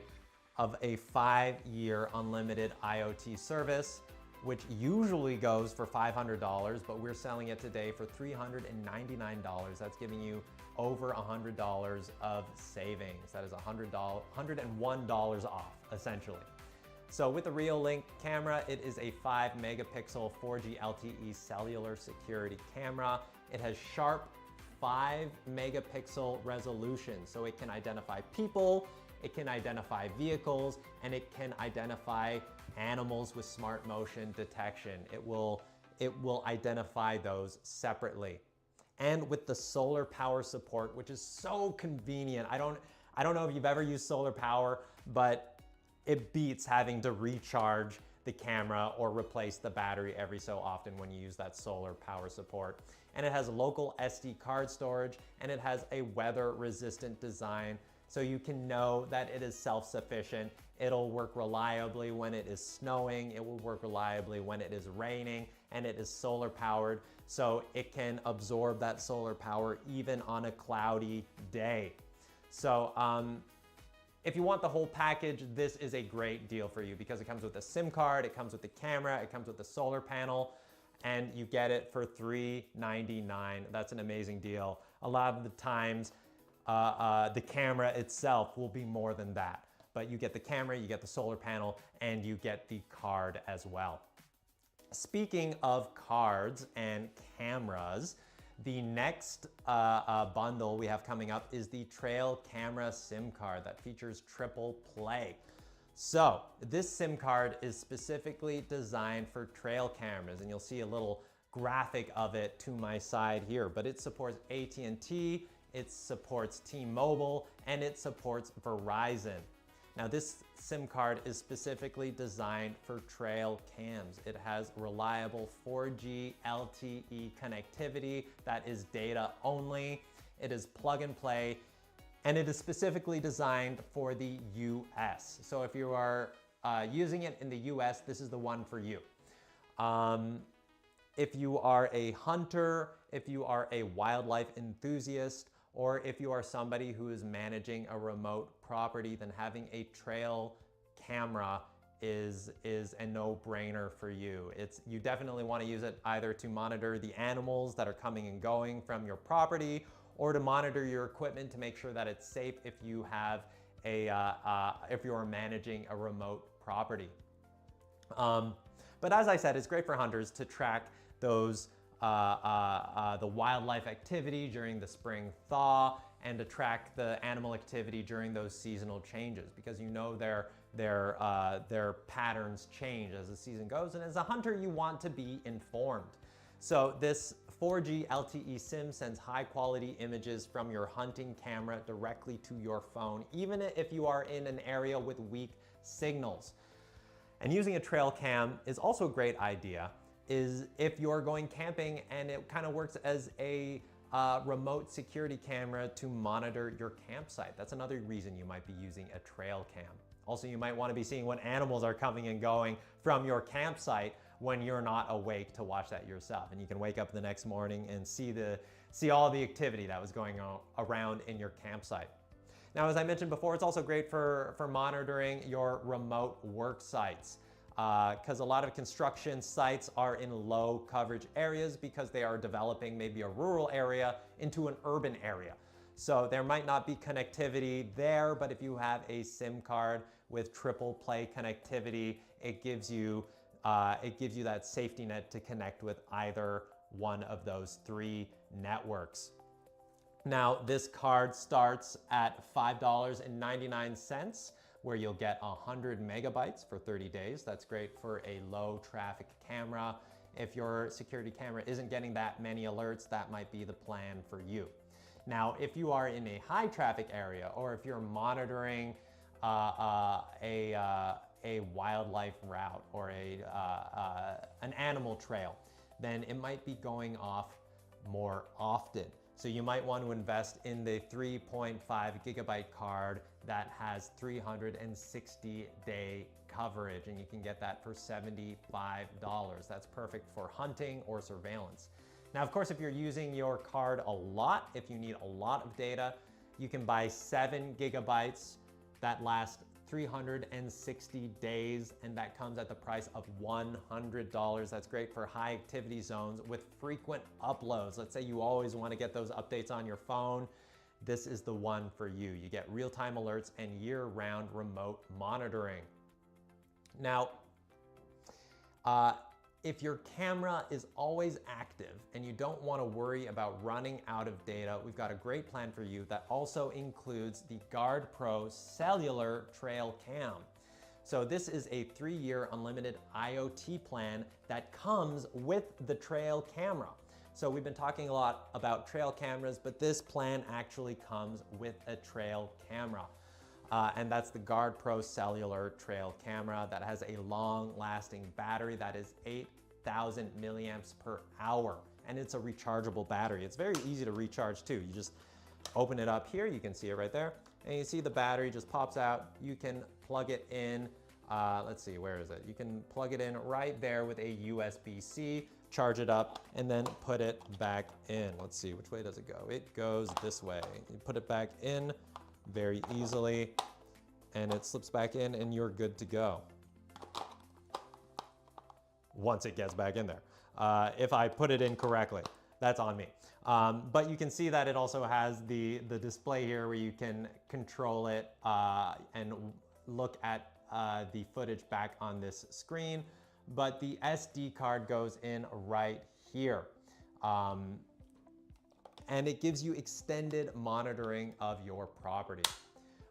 of a 5-year unlimited IoT service, which usually goes for $500, but we're selling it today for $399. That's giving you over $100 of savings. That is $101 off, essentially. So with the Reolink camera, it is a 5-megapixel 4G LTE cellular security camera. It has sharp 5-megapixel resolution, so it can identify people, it can identify vehicles, and it can identify animals with smart motion detection. It will identify those separately. And with the solar power support, which is so convenient, I I don't know if you've ever used solar power, but it beats having to recharge the camera or replace the battery every so often when you use that solar power support. And it has local SD card storage, and it has a weather resistant design, so you can know that it is self-sufficient. It'll work reliably when it is snowing, it will work reliably when it is raining, and it is solar powered, so it can absorb that solar power even on a cloudy day. So if you want the whole package, this is a great deal for you because it comes with a SIM card, it comes with the camera, it comes with the solar panel, and you get it for $399. That's an amazing deal. A lot of the times, the camera itself will be more than that, but you get the camera, you get the solar panel, and you get the card as well. Speaking of cards and cameras, the next bundle we have coming up is the Trail Camera SIM card that features triple play. So this SIM card is specifically designed for trail cameras, and you'll see a little graphic of it to my side here, but it supports AT&T, it supports T-Mobile, and it supports Verizon. Now this SIM card is specifically designed for trail cams. It has reliable 4G LTE connectivity that is data only. It is plug and play, and it is specifically designed for the US. So if you are using it in the US, this is the one for you. If you are a hunter, if you are a wildlife enthusiast, or if you are somebody who is managing a remote property, then having a trail camera is a no-brainer for you. You definitely want to use it either to monitor the animals that are coming and going from your property, or to monitor your equipment to make sure that it's safe if you have if you are managing a remote property. But as I said, it's great for hunters to track those the wildlife activity during the spring thaw, and to track the animal activity during those seasonal changes, because you know their patterns change as the season goes, and as a hunter you want to be informed. So this 4G LTE SIM sends high quality images from your hunting camera directly to your phone, even if you are in an area with weak signals. And using a trail cam is also a great idea is if you're going camping, and it kind of works as a remote security camera to monitor your campsite. That's another reason you might be using a trail cam. Also, you might want to be seeing what animals are coming and going from your campsite when you're not awake to watch that yourself. And you can wake up the next morning and see all the activity that was going on around in your campsite. Now, as I mentioned before, it's also great for monitoring your remote work sites, because a lot of construction sites are in low coverage areas because they are developing maybe a rural area into an urban area. So there might not be connectivity there, but if you have a SIM card with triple play connectivity, it gives you that safety net to connect with either one of those three networks. Now, this card starts at $5.99, where you'll get 100 megabytes for 30 days. That's great for a low traffic camera. If your security camera isn't getting that many alerts, that might be the plan for you. Now, if you are in a high traffic area, or if you're monitoring a wildlife route or an animal trail, then it might be going off more often. So you might want to invest in the 3.5 gigabyte card that has 360-day coverage, and you can get that for $75. That's perfect for hunting or surveillance. Now, of course, if you're using your card a lot, if you need a lot of data, you can buy 7 gigabytes that last 360 days, and that comes at the price of $100. That's great for high activity zones with frequent uploads. Let's say you always want to get those updates on your phone. This is the one for you. You get real-time alerts and year-round remote monitoring. Now, if your camera is always active and you don't want to worry about running out of data, we've got a great plan for you that also includes the Guard Pro Cellular Trail Cam. So this is a 3-year unlimited IoT plan that comes with the trail camera. So we've been talking a lot about trail cameras, but this plan actually comes with a trail camera. And that's the Guard Pro cellular trail camera that has a long-lasting battery that is 8,000 milliamps per hour. And it's a rechargeable battery. It's very easy to recharge too. You just open it up here, you can see it right there. And you see the battery just pops out. You can plug it in, let's see, where is it? You can plug it in right there with a USB-C, charge it up, and then put it back in. Let's see, which way does it go? It goes this way. You put it back in very easily, and it slips back in, and you're good to go. Once it gets back in there. If I put it in correctly, that's on me. But you can see that it also has the display here where you can control it and look at the footage back on this screen. But the SD card goes in right here. And it gives you extended monitoring of your property.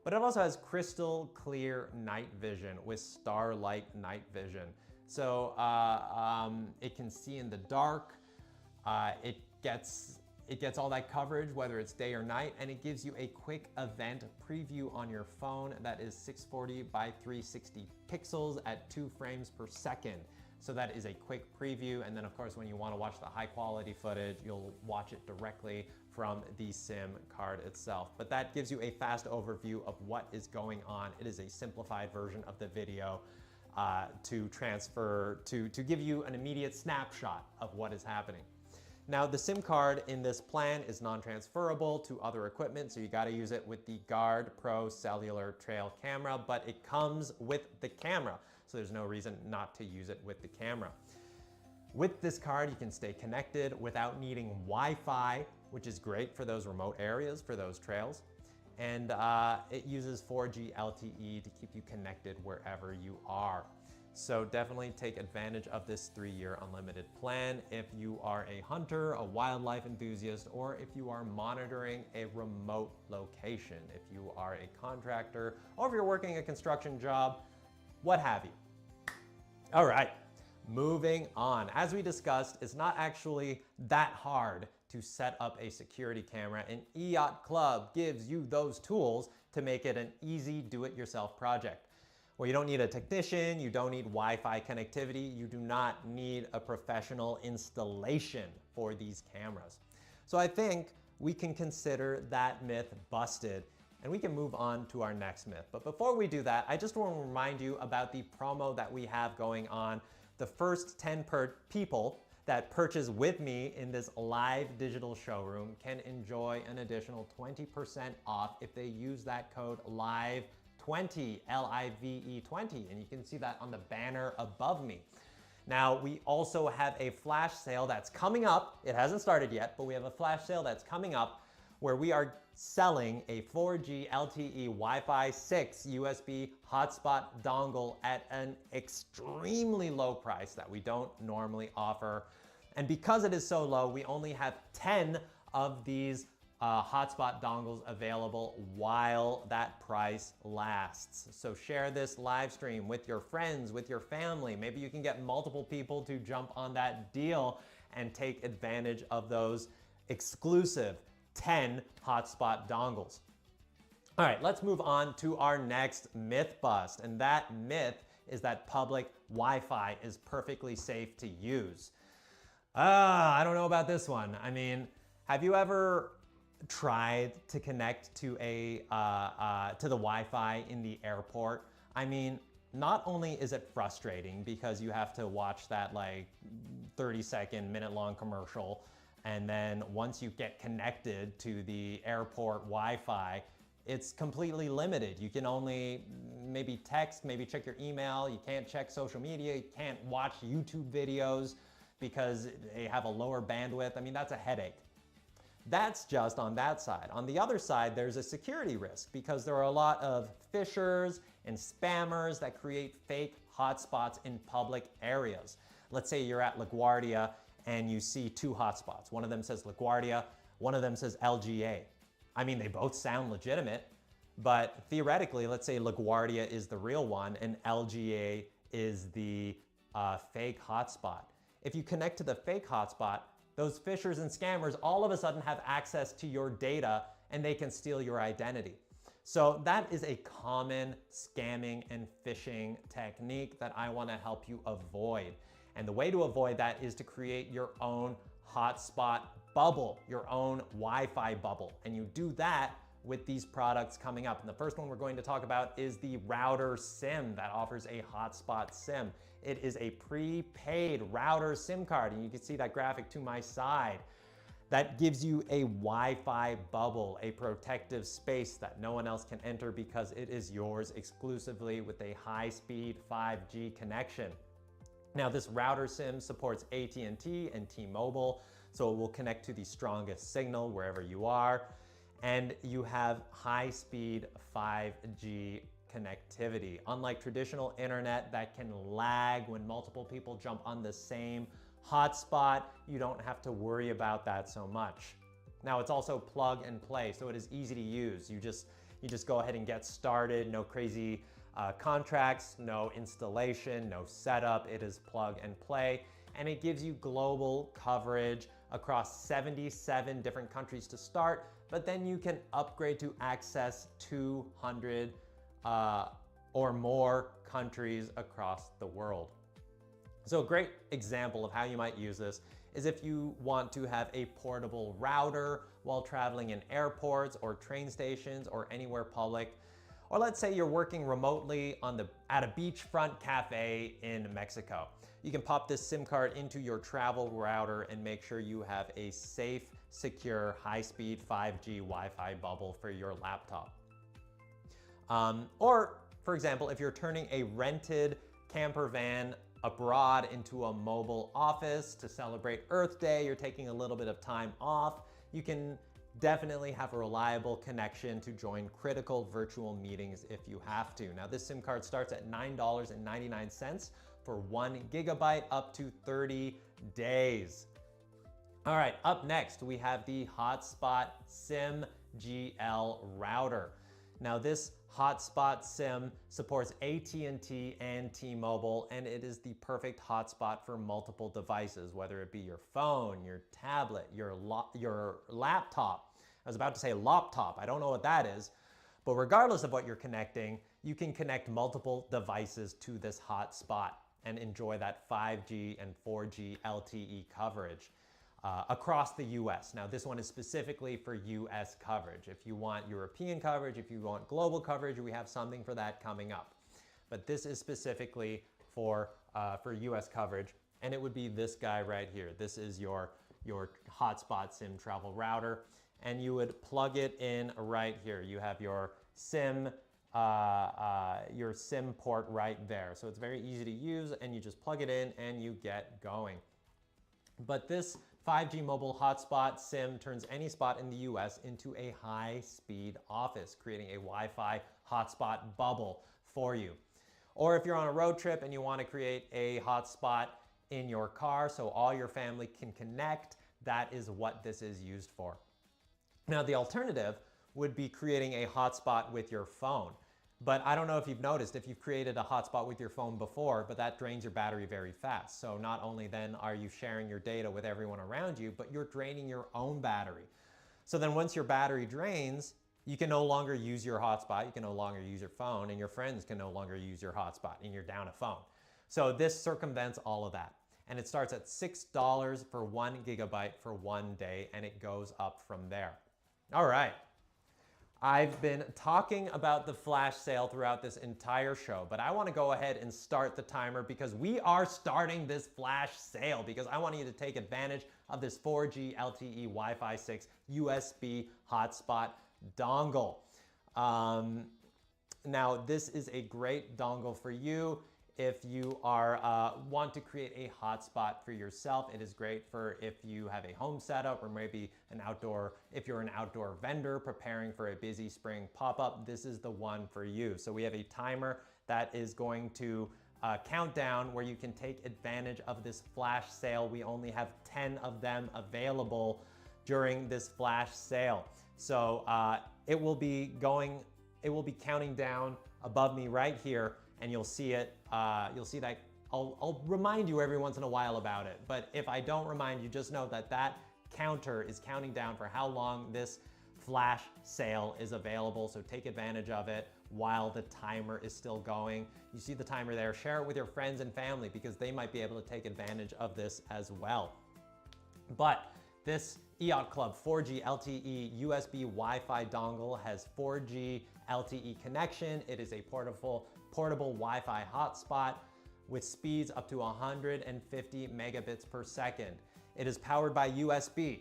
But it also has crystal clear night vision with starlight night vision. So it can see in the dark, it gets all that coverage, whether it's day or night, and it gives you a quick event preview on your phone that is 640 by 360 pixels at 2 frames per second. So that is a quick preview, and then of course when you want to watch the high quality footage, you'll watch it directly from the SIM card itself. But that gives you a fast overview of what is going on. It is a simplified version of the video to give you an immediate snapshot of what is happening. Now, the SIM card in this plan is non-transferable to other equipment, so you gotta use it with the Guard Pro cellular trail camera, but it comes with the camera, so there's no reason not to use it with the camera. With this card, you can stay connected without needing Wi-Fi, which is great for those remote areas, for those trails. And it uses 4G LTE to keep you connected wherever you are. So definitely take advantage of this 3-year unlimited plan if you are a hunter, a wildlife enthusiast, or if you are monitoring a remote location, if you are a contractor, or if you're working a construction job, what have you. All right, moving on. As we discussed, it's not actually that hard to set up a security camera, and EIOTCLUB gives you those tools to make it an easy do-it-yourself project. Well, you don't need a technician, you don't need Wi-Fi connectivity, you do not need a professional installation for these cameras. So I think we can consider that myth busted, and we can move on to our next myth. But before we do that, I just want to remind you about the promo that we have going on. The first 10 people that purchase with me in this live digital showroom can enjoy an additional 20% off if they use that code LIVE20, L-I-V-E 20, and you can see that on the banner above me. Now, we also have a flash sale that's coming up. It hasn't started yet, but we have a flash sale that's coming up where we are selling a 4G LTE Wi-Fi 6 USB hotspot dongle at an extremely low price that we don't normally offer. And because it is so low, we only have 10 of these hotspot dongles available while that price lasts. So share this live stream with your friends, with your family. Maybe you can get multiple people to jump on that deal and take advantage of those exclusive 10 hotspot dongles. All right, let's move on to our next myth bust. And that myth is that public Wi-Fi is perfectly safe to use. I don't know about this one. I mean, have you ever tried to connect to the Wi-Fi in the airport? I mean, not only is it frustrating because you have to watch that like 30-second, minute-long commercial, and then once you get connected to the airport Wi-Fi, it's completely limited. You can only maybe text, maybe check your email. You can't check social media. You can't watch YouTube videos because they have a lower bandwidth. I mean, that's a headache. That's just on that side. On the other side, there's a security risk because there are a lot of phishers and spammers that create fake hotspots in public areas. Let's say you're at LaGuardia and you see 2 hotspots. One of them says LaGuardia, one of them says LGA. I mean, they both sound legitimate, but theoretically, let's say LaGuardia is the real one and LGA is the fake hotspot. If you connect to the fake hotspot, those phishers and scammers all of a sudden have access to your data and they can steal your identity. So that is a common scamming and phishing technique that I want to help you avoid. And the way to avoid that is to create your own hotspot bubble, your own Wi-Fi bubble. And you do that with these products coming up. And the first one we're going to talk about is the router SIM that offers a hotspot SIM. It is a prepaid router SIM card, and you can see that graphic to my side. That gives you a Wi-Fi bubble, a protective space that no one else can enter because it is yours exclusively with a high-speed 5G connection. Now, this router SIM supports AT&T and T-Mobile, so it will connect to the strongest signal wherever you are. And you have high-speed 5G connectivity. Unlike traditional internet that can lag when multiple people jump on the same hotspot, you don't have to worry about that so much. Now, it's also plug and play, so it is easy to use. You just go ahead and get started. No crazy contracts, no installation, no setup. It is plug and play, and it gives you global coverage across 77 different countries to start, but then you can upgrade to access 200 or more countries across the world. So a great example of how you might use this is if you want to have a portable router while traveling in airports or train stations or anywhere public. Or let's say you're working remotely at a beachfront cafe in Mexico. You can pop this SIM card into your travel router and make sure you have a safe, secure, high-speed 5G Wi-Fi bubble for your laptop. Or, for example, if you're turning a rented camper van abroad into a mobile office to celebrate Earth Day, you're taking a little bit of time off, you can definitely have a reliable connection to join critical virtual meetings if you have to. Now, this SIM card starts at $9.99 for 1 gigabyte up to 30 days. All right, up next, we have the Hotspot SIM GL router. Now, this hotspot SIM supports AT&T and T-Mobile, and it is the perfect hotspot for multiple devices, whether it be your phone, your tablet, your laptop. I was about to say laptop. I don't know what that is, but regardless of what you're connecting, you can connect multiple devices to this hotspot and enjoy that 5G and 4G LTE coverage across the US. Now, this one is specifically for US coverage. If you want European coverage, if you want global coverage, we have something for that coming up. But this is specifically for US coverage, and it would be this guy right here. This is your hotspot SIM travel router, and you would plug it in right here. You have your SIM port right there. So it's very easy to use, and you just plug it in and you get going. But this 5G mobile hotspot SIM turns any spot in the US into a high-speed office, creating a Wi-Fi hotspot bubble for you. Or if you're on a road trip and you want to create a hotspot in your car so all your family can connect, that is what this is used for. Now, the alternative would be creating a hotspot with your phone. But I don't know if you've noticed, if you've created a hotspot with your phone before, but that drains your battery very fast. So not only then are you sharing your data with everyone around you, but you're draining your own battery. So then once your battery drains, you can no longer use your hotspot, you can no longer use your phone, and your friends can no longer use your hotspot, and you're down a phone. So this circumvents all of that. And it starts at $6 for 1 gigabyte for 1 day, and it goes up from there. All right. I've been talking about the flash sale throughout this entire show, but I want to go ahead and start the timer because we are starting this flash sale because I want you to take advantage of this 4G LTE Wi-Fi 6 USB hotspot dongle. Now, this is a great dongle for you. If you want to create a hotspot for yourself, it is great for if you have a home setup or maybe if you're an outdoor vendor preparing for a busy spring pop-up, this is the one for you. So we have a timer that is going to count down where you can take advantage of this flash sale. We only have 10 of them available during this flash sale. So it will be counting down above me right here, and you'll see it. You'll see that I'll remind you every once in a while about it. But if I don't remind you, just know that that counter is counting down for how long this flash sale is available. So take advantage of it while the timer is still going. You see the timer there, share it with your friends and family because they might be able to take advantage of this as well. But this EIOTCLUB 4G LTE USB Wi-Fi dongle has 4G LTE connection. It is a portable Wi-Fi hotspot with speeds up to 150 megabits per second. It is powered by USB.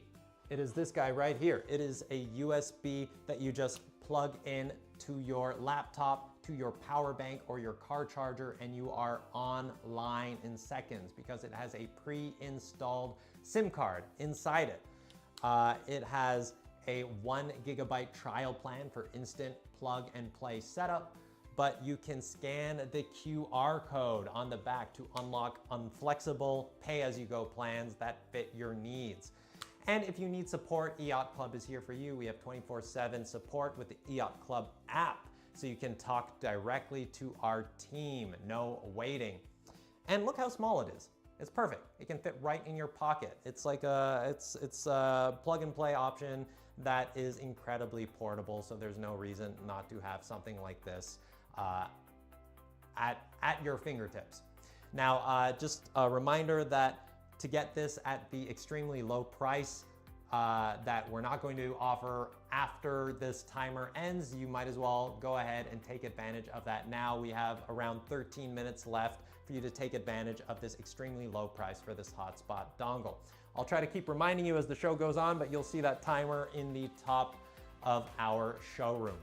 It is this guy right here. It is a USB that you just plug in to your laptop, to your power bank or your car charger, and you are online in seconds because it has a pre-installed SIM card inside it. It has a 1 gigabyte trial plan for instant plug and play setup, but you can scan the QR code on the back to unlock flexible pay-as-you-go plans that fit your needs. And if you need support, EIOTCLUB is here for you. We have 24/7 support with the EIOTCLUB app, so you can talk directly to our team, no waiting. And look how small it is. It's perfect. It can fit right in your pocket. It's like it's a plug and play option that is incredibly portable, so there's no reason not to have something like this at your fingertips. Now, just a reminder that to get this at the extremely low price that we're not going to offer after this timer ends, you might as well go ahead and take advantage of that now. We have around 13 minutes left for you to take advantage of this extremely low price for this hotspot dongle. I'll try to keep reminding you as the show goes on, but you'll see that timer in the top of our showroom.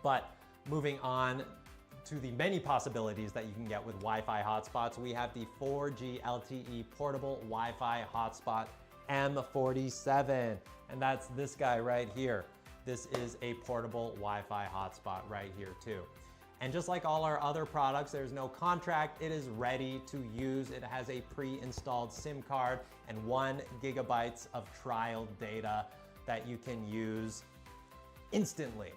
But moving on to the many possibilities that you can get with Wi-Fi hotspots, we have the 4G LTE portable Wi-Fi hotspot M47, and that's this guy right here. This is a portable Wi-Fi hotspot right here too. And just like all our other products, there's no contract. It is ready to use. It has a pre-installed SIM card and 1 gigabytes of trial data that you can use instantly.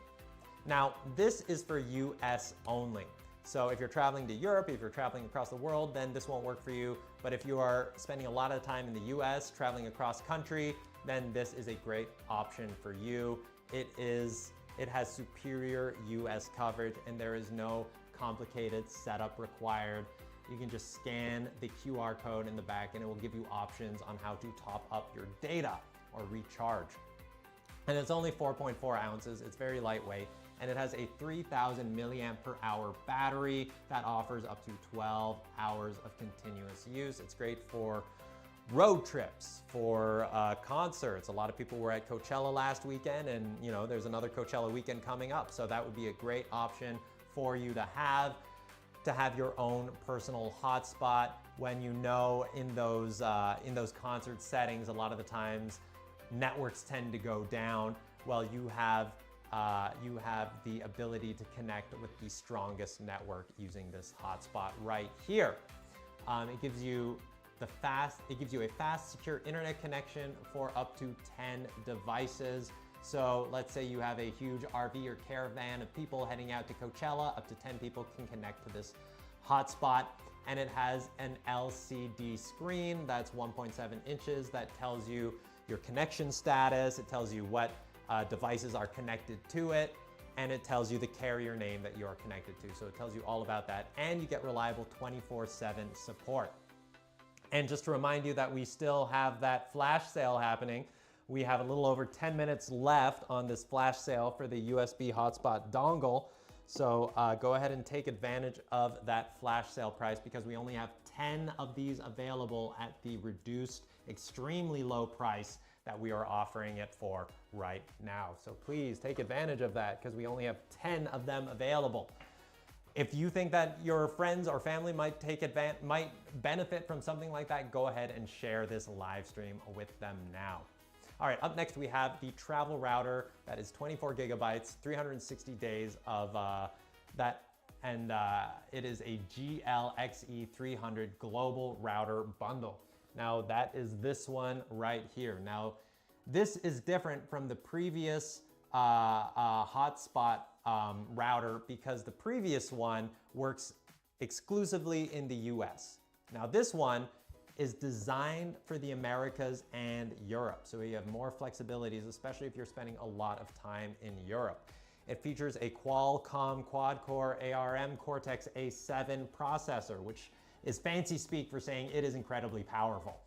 Now, this is for US only. So if you're traveling to Europe, if you're traveling across the world, then this won't work for you. But if you are spending a lot of time in the US, traveling across country, then this is a great option for you. It has superior US coverage and there is no complicated setup required. You can just scan the QR code in the back and it will give you options on how to top up your data or recharge. And it's only 4.4 ounces, it's very lightweight, and it has a 3000 milliamp per hour battery that offers up to 12 hours of continuous use. It's great for road trips, for concerts. A lot of people were at Coachella last weekend and there's another Coachella weekend coming up. So that would be a great option for you to have your own personal hotspot when in those concert settings, a lot of the times networks tend to go down. Well, you have the ability to connect with the strongest network using this hotspot right here. It gives you a fast, secure internet connection for up to 10 devices. So let's say you have a huge RV or caravan of people heading out to Coachella, up to 10 people can connect to this hotspot. And it has an LCD screen that's 1.7 inches that tells you your connection status. It tells you what devices are connected to it, and it tells you the carrier name that you are connected to. So it tells you all about that, and you get reliable 24/7 support. And just to remind you that we still have that flash sale happening. We have a little over 10 minutes left on this flash sale for the USB hotspot dongle. So go ahead and take advantage of that flash sale price because we only have 10 of these available at the reduced, extremely low price that we are offering it for right now. So please take advantage of that because we only have 10 of them available. If you think that your friends or family might benefit from something like that, go ahead and share this live stream with them now. All right, up next we have the travel router that is 24 gigabytes, 360 days of that, and it is a GLXE300 global router bundle. Now that is this one right here. Now this is different from the previous hotspot router because the previous one works exclusively in the US. Now this one is designed for the Americas and Europe, so you have more flexibilities, especially if you're spending a lot of time in Europe. It features a Qualcomm quad-core ARM Cortex-A7 processor, which is fancy speak for saying it is incredibly powerful.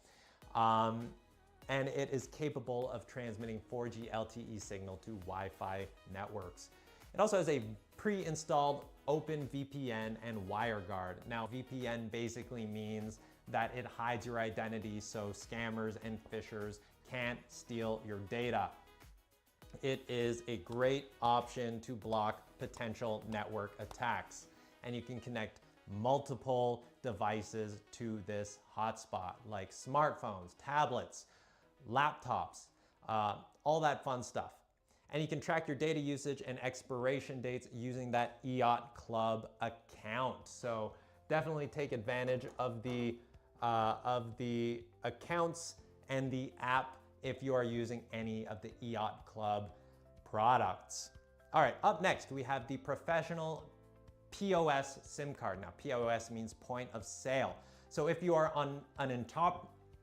And it is capable of transmitting 4G LTE signal to Wi-Fi networks. It also has a pre-installed Open VPN and WireGuard. Now, VPN basically means that it hides your identity so scammers and phishers can't steal your data. It is a great option to block potential network attacks, and you can connect multiple devices to this hotspot, like smartphones, tablets, laptops, all that fun stuff. And you can track your data usage and expiration dates using that EIOTCLUB account. So definitely take advantage of the accounts and the app if you are using any of the EIOTCLUB products. All right, up next, we have the professional POS SIM card. Now, POS means point of sale. So if you are an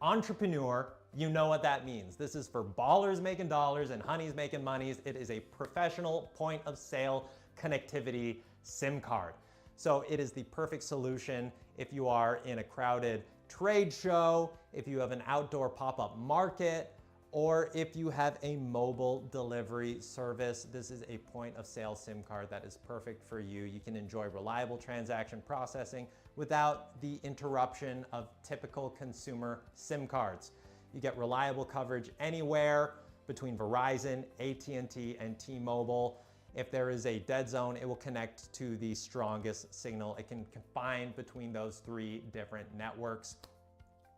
entrepreneur, you know what that means. This is for ballers making dollars and honeys making monies. It is a professional point of sale connectivity SIM card. So it is the perfect solution if you are in a crowded trade show, if you have an outdoor pop-up market, or if you have a mobile delivery service. This is a point of sale SIM card that is perfect for you. You can enjoy reliable transaction processing without the interruption of typical consumer SIM cards. You get reliable coverage anywhere between Verizon, AT&T, and T-Mobile. If there is a dead zone, it will connect to the strongest signal. It can combine between those 3 different networks.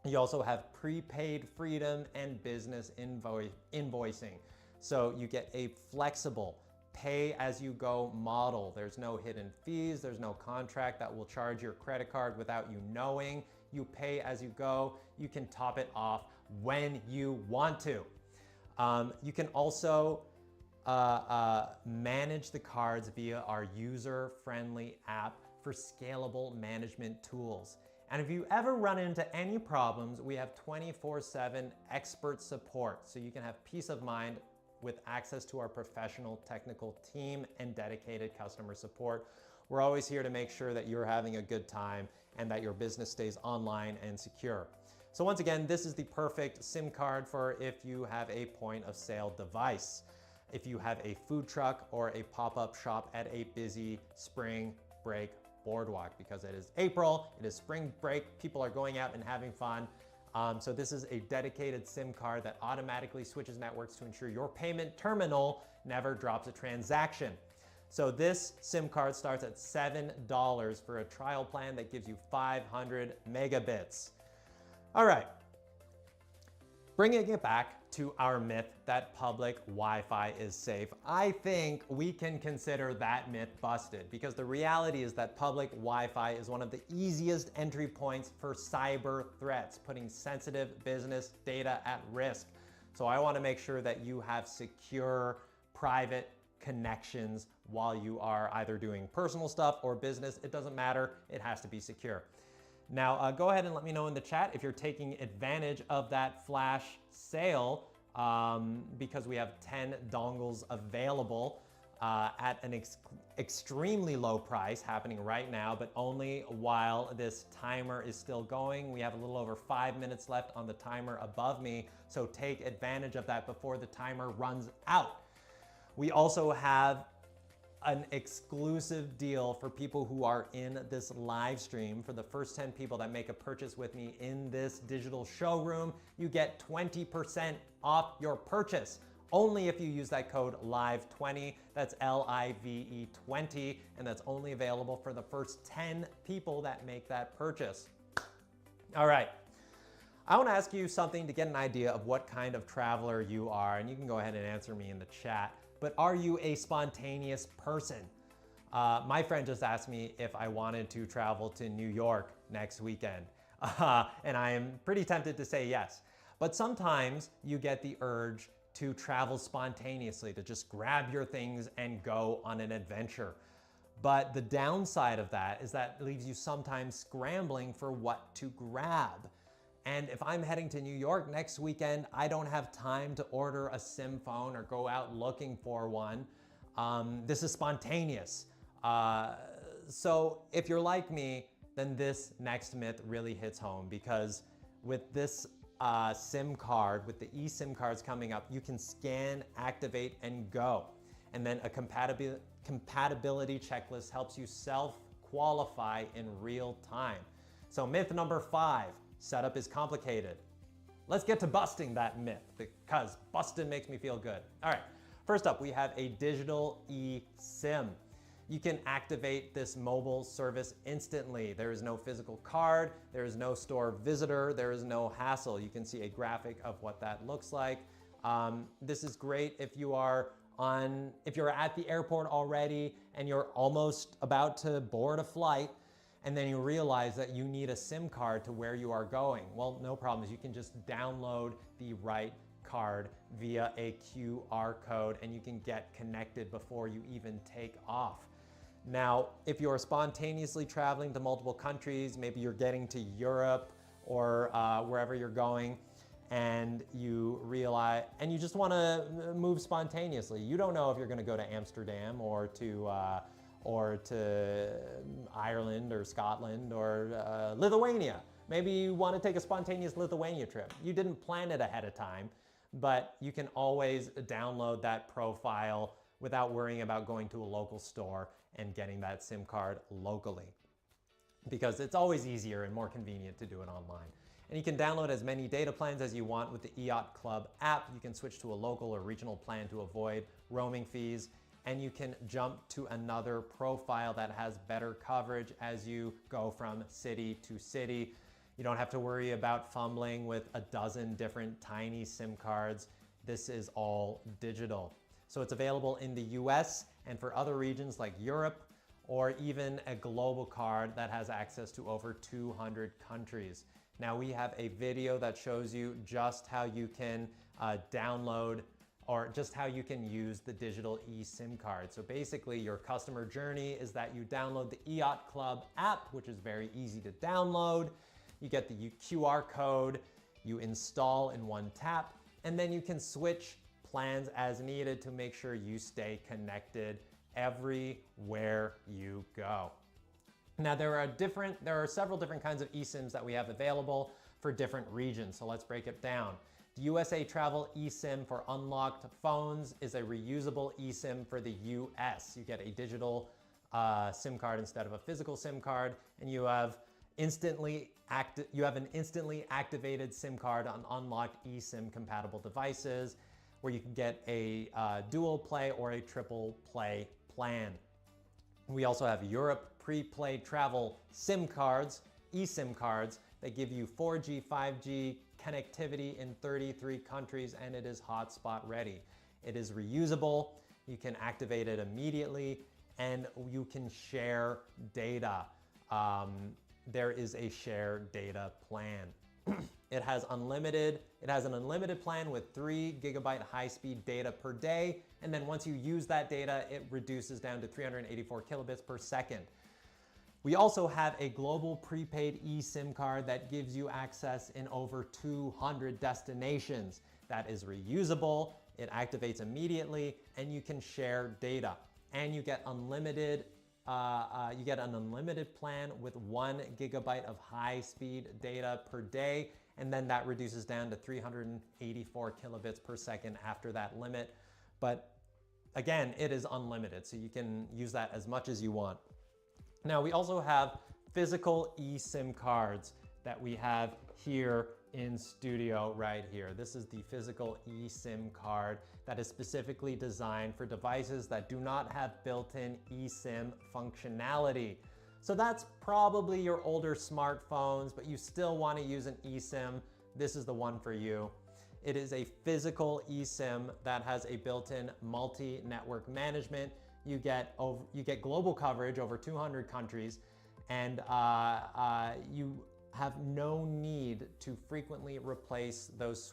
You also have prepaid freedom and business invoicing. So you get a flexible pay-as-you-go model. There's no hidden fees. There's no contract that will charge your credit card without you knowing. You pay as you go. You can top it off when you want to. You can also manage the cards via our user-friendly app for scalable management tools. And if you ever run into any problems, we have 24/7 expert support, so you can have peace of mind with access to our professional technical team and dedicated customer support. We're always here to make sure that you're having a good time and that your business stays online and secure. So once again, this is the perfect SIM card for if you have a point of sale device, if you have a food truck or a pop-up shop at a busy spring break boardwalk, because it is April, it is spring break, people are going out and having fun. So this is a dedicated SIM card that automatically switches networks to ensure your payment terminal never drops a transaction. So this SIM card starts at $7 for a trial plan that gives you 500 megabits. All right, bringing it back to our myth that public Wi-Fi is safe, I think we can consider that myth busted, because the reality is that public Wi-Fi is one of the easiest entry points for cyber threats, putting sensitive business data at risk. So I want to make sure that you have secure, private connections while you are either doing personal stuff or business. It doesn't matter, it has to be secure. Now, go ahead and let me know in the chat if you're taking advantage of that flash sale, because we have 10 dongles available at an extremely low price happening right now, but only while this timer is still going. We have a little over 5 minutes left on the timer above me, so take advantage of that before the timer runs out. We also have an exclusive deal for people who are in this live stream. For the first 10 people that make a purchase with me in this digital showroom, you get 20% off your purchase, only if you use that code LIVE20. That's LIVE 20, and that's only available for the first 10 people that make that purchase. All right, I want to ask you something to get an idea of what kind of traveler you are, and you can go ahead and answer me in the chat. But are you a spontaneous person? My friend just asked me if I wanted to travel to New York next weekend. And I am pretty tempted to say yes. But sometimes you get the urge to travel spontaneously, to just grab your things and go on an adventure. But the downside of that is that it leaves you sometimes scrambling for what to grab. And if I'm heading to New York next weekend, I don't have time to order a SIM phone or go out looking for one. This is spontaneous. So if you're like me, then this next myth really hits home, because with this SIM card, with the eSIM cards coming up, you can scan, activate, and go. And then a compatibility checklist helps you self-qualify in real time. So myth number 5, setup is complicated. Let's get to busting that myth, because busting makes me feel good. All right, first up, we have a digital eSIM. You can activate this mobile service instantly. There is no physical card, there is no store visitor, there is no hassle. You can see a graphic of what that looks like. This is great if you are if you're at the airport already and you're almost about to board a flight, and then you realize that you need a SIM card to where you are going. Well, no problems. You can just download the right card via a QR code, and you can get connected before you even take off. Now, if you're spontaneously traveling to multiple countries, maybe you're getting to Europe or wherever you're going, and you realize, and you just want to move spontaneously. You don't know if you're going to go to Amsterdam or to Ireland or Scotland or Lithuania. Maybe you want to take a spontaneous Lithuania trip. You didn't plan it ahead of time, but you can always download that profile without worrying about going to a local store and getting that SIM card locally, because it's always easier and more convenient to do it online. And you can download as many data plans as you want with the EIOTCLUB app. You can switch to a local or regional plan to avoid roaming fees, and you can jump to another profile that has better coverage as you go from city to city. You don't have to worry about fumbling with a dozen different tiny SIM cards. This is all digital. So it's available in the US and for other regions like Europe, or even a global card that has access to over 200 countries. Now we have a video that shows you just how you can download, or just how you can use the digital eSIM card. So basically your customer journey is that you download the EIOTCLUB app, which is very easy to download. You get the QR code, you install in one tap, and then you can switch plans as needed to make sure you stay connected everywhere you go. Now there are several different kinds of eSIMs that we have available for different regions, so let's break it down. The USA Travel eSIM for unlocked phones is a reusable eSIM for the US. You get a digital SIM card instead of a physical SIM card, and you have an instantly activated SIM card on unlocked eSIM compatible devices, where you can get a dual play or a triple play plan. We also have Europe prepaid travel SIM cards, eSIM cards, that give you 4G, 5G connectivity in 33 countries, and it is hotspot ready. It is reusable, you can activate it immediately, and you can share data. There is a share data plan. It has an unlimited plan with 3 GB high-speed data per day, and then once you use that data, it reduces down to 384 kilobits per second. We also have a global prepaid eSIM card that gives you access in over 200 destinations. That is reusable, it activates immediately, and you can share data. And you get an unlimited plan with 1 GB of high-speed data per day, and then that reduces down to 384 kilobits per second after that limit. But again, it is unlimited, so you can use that as much as you want. Now we also have physical eSIM cards that we have here in studio right here. This is the physical eSIM card that is specifically designed for devices that do not have built-in eSIM functionality. So that's probably your older smartphones, but you still want to use an eSIM. This is the one for you. It is a physical eSIM that has a built-in multi-network management. You get global coverage over 200 countries, and you have no need to frequently replace those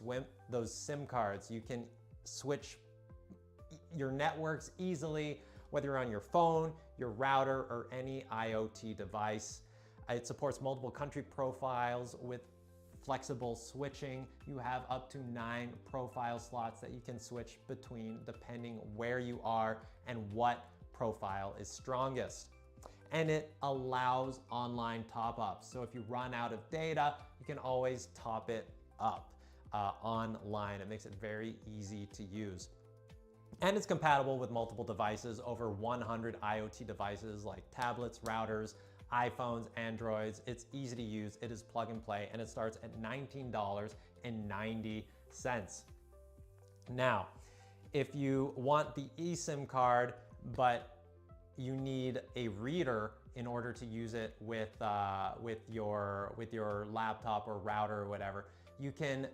SIM cards. You can switch your networks easily whether you're on your phone, your router, or any IoT device. It supports multiple country profiles with flexible switching. You have up to 9 profile slots that you can switch between depending where you are and what profile is strongest. And it allows online top-ups. So if you run out of data, you can always top it up online. It makes it very easy to use. And it's compatible with multiple devices, over 100 IoT devices like tablets, routers, iPhones, Androids. It's easy to use, it is plug and play, and it starts at $19.90. Now, if you want the eSIM card, but you need a reader in order to use it with your laptop or router or whatever, you can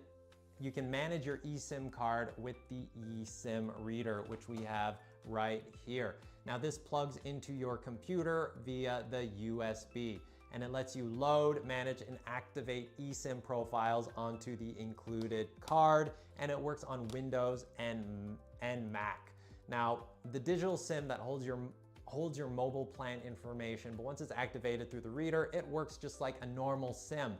manage your eSIM card with the eSIM reader, which we have right here. Now this plugs into your computer via the USB, and it lets you load, manage, and activate eSIM profiles onto the included card, and it works on Windows and Mac. Now, the digital SIM that holds your mobile plan information, but once it's activated through the reader, it works just like a normal SIM.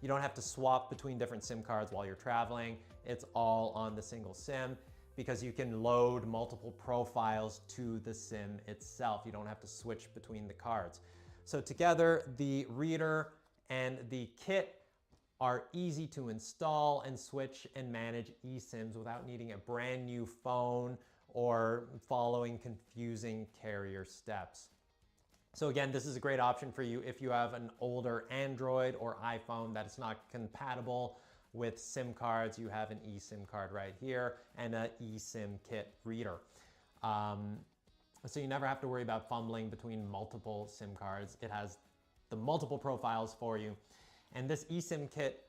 You don't have to swap between different SIM cards while you're traveling. It's all on the single SIM because you can load multiple profiles to the SIM itself. You don't have to switch between the cards. So together, the reader and the kit are easy to install and switch and manage eSIMs without needing a brand new phone or following confusing carrier steps. So again, this is a great option for you if you have an older Android or iPhone that is not compatible with SIM cards. You have an eSIM card right here and an eSIM kit reader. So you never have to worry about fumbling between multiple SIM cards. It has the multiple profiles for you. And this eSIM kit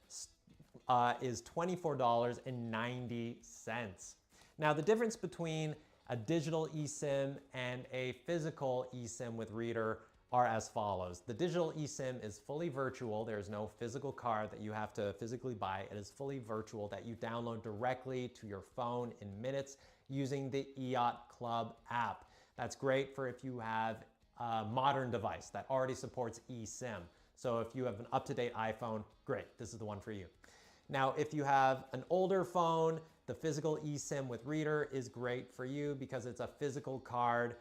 is $24.90. Now the difference between a digital eSIM and a physical eSIM with reader are as follows. The digital eSIM is fully virtual. There's no physical card that you have to physically buy. It is fully virtual that you download directly to your phone in minutes using the EIOTCLUB app. That's great for if you have a modern device that already supports eSIM. So if you have an up-to-date iPhone, great, this is the one for you. Now, if you have an older phone, the physical eSIM with reader is great for you because it's a physical card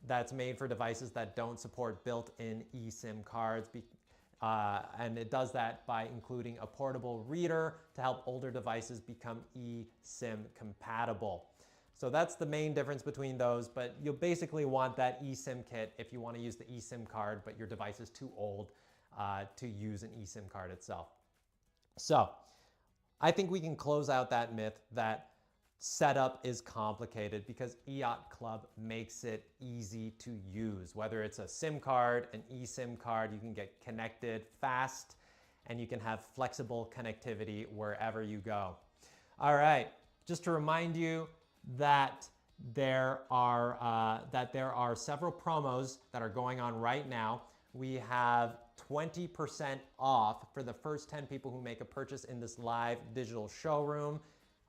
that's made for devices that don't support built-in eSIM cards. And it does that by including a portable reader to help older devices become eSIM compatible. So that's the main difference between those, but you'll basically want that eSIM kit if you want to use the eSIM card, but your device is too old to use an eSIM card itself. So I think we can close out that myth that setup is complicated because EIOTCLUB makes it easy to use. Whether it's a SIM card, an eSIM card, you can get connected fast and you can have flexible connectivity wherever you go. All right, just to remind you that there are several promos that are going on right now. We have 20% off for the first 10 people who make a purchase in this live digital showroom.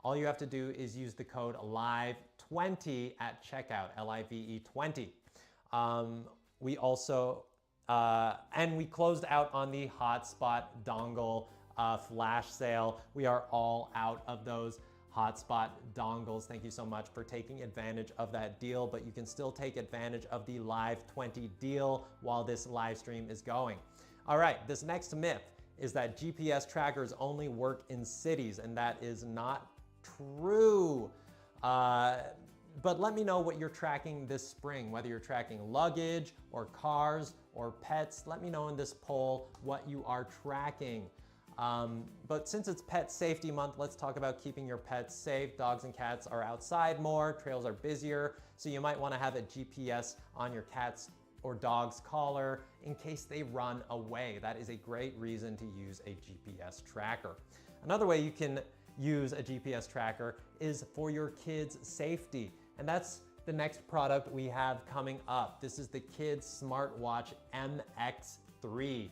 All you have to do is use the code LIVE20 at checkout, LIVE 20. We also, and we closed out on the hotspot dongle flash sale. We are all out of those hotspot dongles. Thank you so much for taking advantage of that deal, but you can still take advantage of the Live 20 deal while this live stream is going. All right, this next myth is that GPS trackers only work in cities, and that is not true. But let me know what you're tracking this spring, whether you're tracking luggage or cars or pets. Let me know in this poll what you are tracking. But since it's Pet Safety Month, let's talk about keeping your pets safe. Dogs and cats are outside more, trails are busier, so you might want to have a GPS on your cat's or dog's collar in case they run away. That is a great reason to use a GPS tracker. Another way you can use a GPS tracker is for your kids' safety, and that's the next product we have coming up. This is the kids' smartwatch MX3.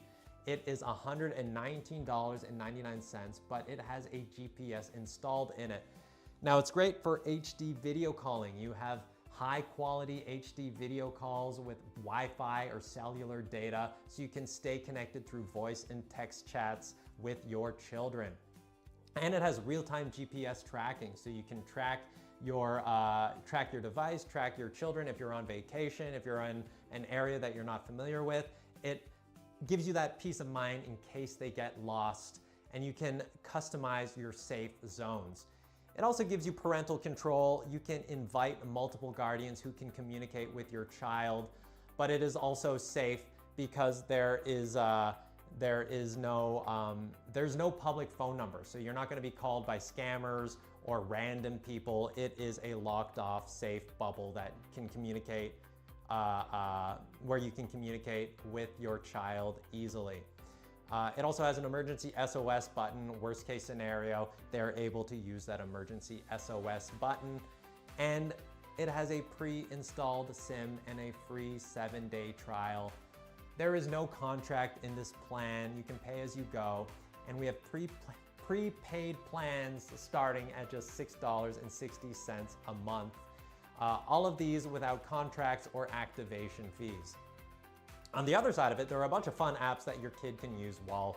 It is $119.99, but it has a GPS installed in it. Now it's great for HD video calling. You have high quality HD video calls with Wi-Fi or cellular data so you can stay connected through voice and text chats with your children. And it has real-time GPS tracking, so you can track your device, track your children if you're on vacation, if you're in an area that you're not familiar with. It gives you that peace of mind in case they get lost, and you can customize your safe zones. It also gives you parental control. You can invite multiple guardians who can communicate with your child, but it is also safe because there's no public phone number. So you're not gonna be called by scammers or random people. It is a locked off, safe bubble that can communicate, where you can communicate with your child easily. It also has an emergency SOS button. Worst case scenario, they're able to use that emergency SOS button. And it has a pre-installed SIM and a free 7-day trial. There is no contract in this plan. You can pay as you go. And we have prepaid plans starting at just $6.60 a month. All of these without contracts or activation fees. On the other side of it, there are a bunch of fun apps that your kid can use while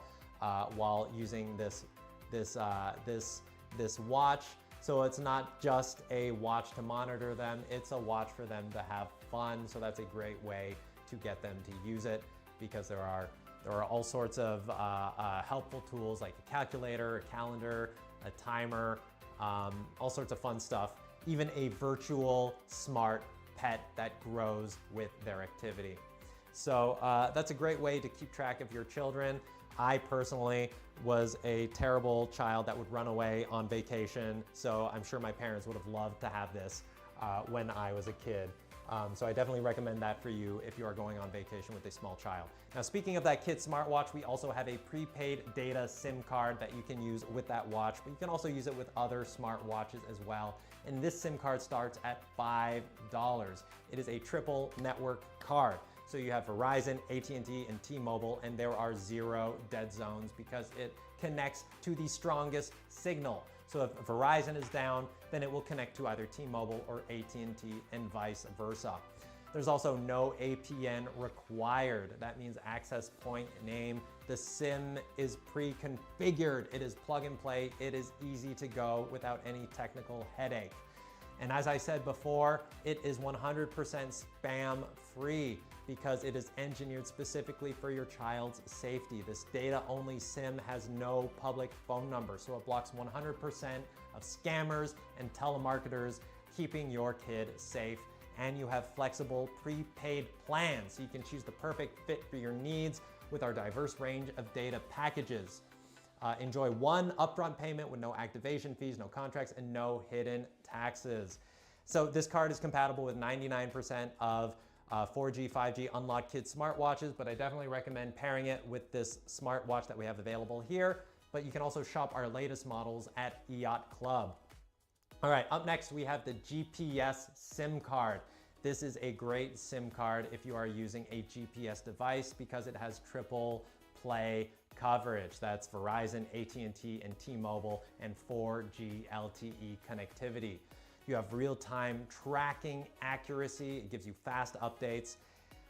using this watch. So it's not just a watch to monitor them, it's a watch for them to have fun. So that's a great way to get them to use it, because there are all sorts of helpful tools like a calculator, a calendar, a timer, all sorts of fun stuff, even a virtual smart pet that grows with their activity. So that's a great way to keep track of your children. I personally was a terrible child that would run away on vacation, so I'm sure my parents would have loved to have this when I was a kid. So I definitely recommend that for you if you are going on vacation with a small child. Now, speaking of that kid smartwatch, we also have a prepaid data SIM card that you can use with that watch, but you can also use it with other smartwatches as well. And this SIM card starts at $5. It is a triple network card. So you have Verizon, AT&T, and T-Mobile, and there are 0 dead zones because it connects to the strongest signal. So if Verizon is down, then it will connect to either T-Mobile or AT&T and vice versa. There's also no APN required. That means access point name. The SIM is pre-configured. It is plug and play. It is easy to go without any technical headache. And as I said before, it is 100% spam free because it is engineered specifically for your child's safety. This data-only SIM has no public phone number, so it blocks 100% of scammers and telemarketers, keeping your kid safe. And you have flexible prepaid plans, so you can choose the perfect fit for your needs with our diverse range of data packages. Enjoy one upfront payment with no activation fees, no contracts, and no hidden taxes. So this card is compatible with 99% of 4G, 5G unlocked kids smartwatches, but I definitely recommend pairing it with this smartwatch that we have available here. But you can also shop our latest models at EIOTCLUB. All right, up next we have the GPS SIM card. This is a great SIM card if you are using a GPS device because it has triple play coverage. That's Verizon, AT&T, and T-Mobile, and 4G LTE connectivity. You have real-time tracking accuracy. It gives you fast updates.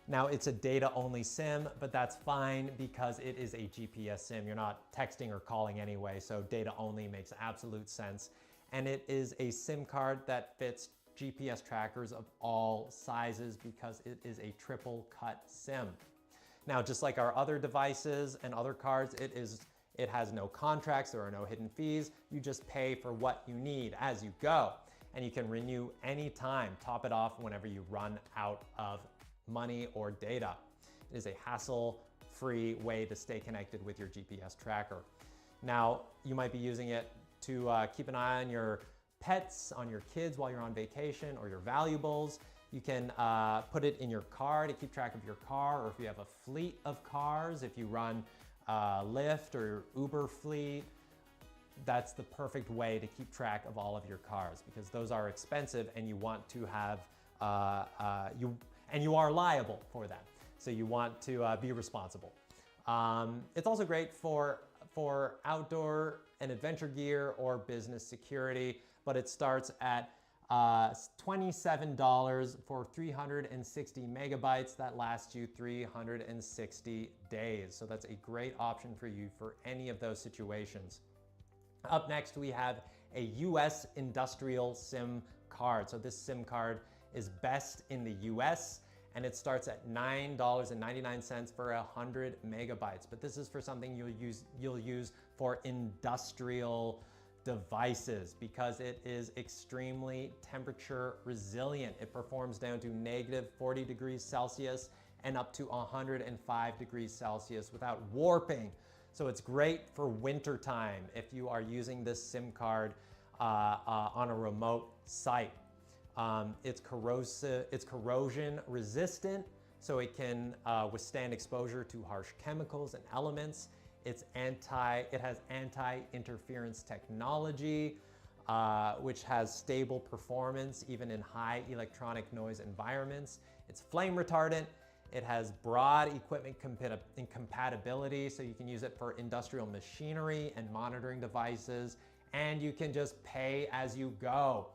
Now, it's a data-only SIM, but that's fine because it is a GPS SIM. You're not texting or calling anyway, so data-only makes absolute sense. And it is a SIM card that fits GPS trackers of all sizes because it is a triple cut SIM. Now, just like our other devices and other cards, it has no contracts, there are no hidden fees. You just pay for what you need as you go. And you can renew anytime, top it off whenever you run out of money or data. It is a hassle-free way to stay connected with your GPS tracker. Now, you might be using it to keep an eye on your pets, on your kids while you're on vacation, or your valuables. You can put it in your car to keep track of your car, or if you have a fleet of cars, if you run Lyft or Uber fleet, that's the perfect way to keep track of all of your cars because those are expensive and you want to have, you are liable for them. So you want to be responsible. It's also great for outdoor and adventure gear or business security, but it starts at $27 for 360 megabytes that lasts you 360 days. So that's a great option for you for any of those situations. Up next, we have a US industrial SIM card. So this SIM card is best in the US, and it starts at $9.99 for 100 megabytes. But this is for something you'll use for industrial devices because it is extremely temperature resilient. It performs down to -40 degrees Celsius and up to 105 degrees Celsius without warping. So it's great for winter time if you are using this SIM card on a remote site. It's corrosion resistant, so it can withstand exposure to harsh chemicals and elements. It has anti-interference technology, which has stable performance even in high electronic noise environments. It's flame retardant. It has broad equipment compatibility, so you can use it for industrial machinery and monitoring devices, and you can just pay as you go.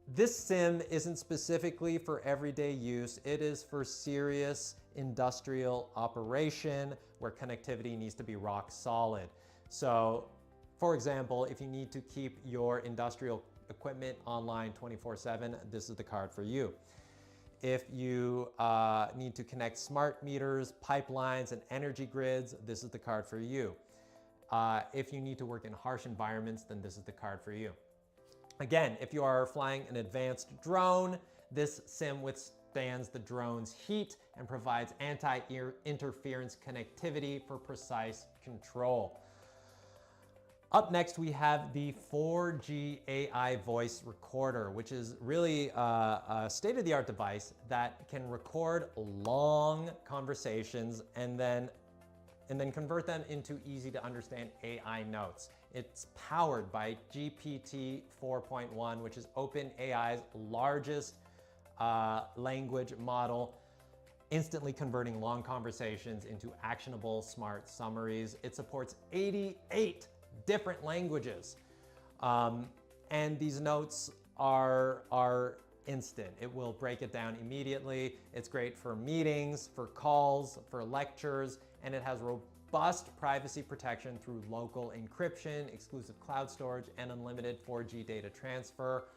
This SIM isn't specifically for everyday use. It is for serious industrial operation where connectivity needs to be rock solid. So, for example, if you need to keep your industrial equipment online 24/7, this is the card for you. If you need to connect smart meters, pipelines, and energy grids, this is the card for you. If you need to work in harsh environments, then this is the card for you. Again, if you are flying an advanced drone, this SIM withstands the drone's heat and provides anti-interference connectivity for precise control. Up next, we have the 4G AI voice recorder, which is really a state-of-the-art device that can record long conversations and then convert them into easy-to-understand AI notes. It's powered by GPT 4.1, which is OpenAI's largest language model, instantly converting long conversations into actionable smart summaries. It supports 88 different languages. And these notes are instant. It will break it down immediately. It's great for meetings, for calls, for lectures, and it has robust privacy protection through local encryption, exclusive cloud storage, and unlimited 4G data transfer.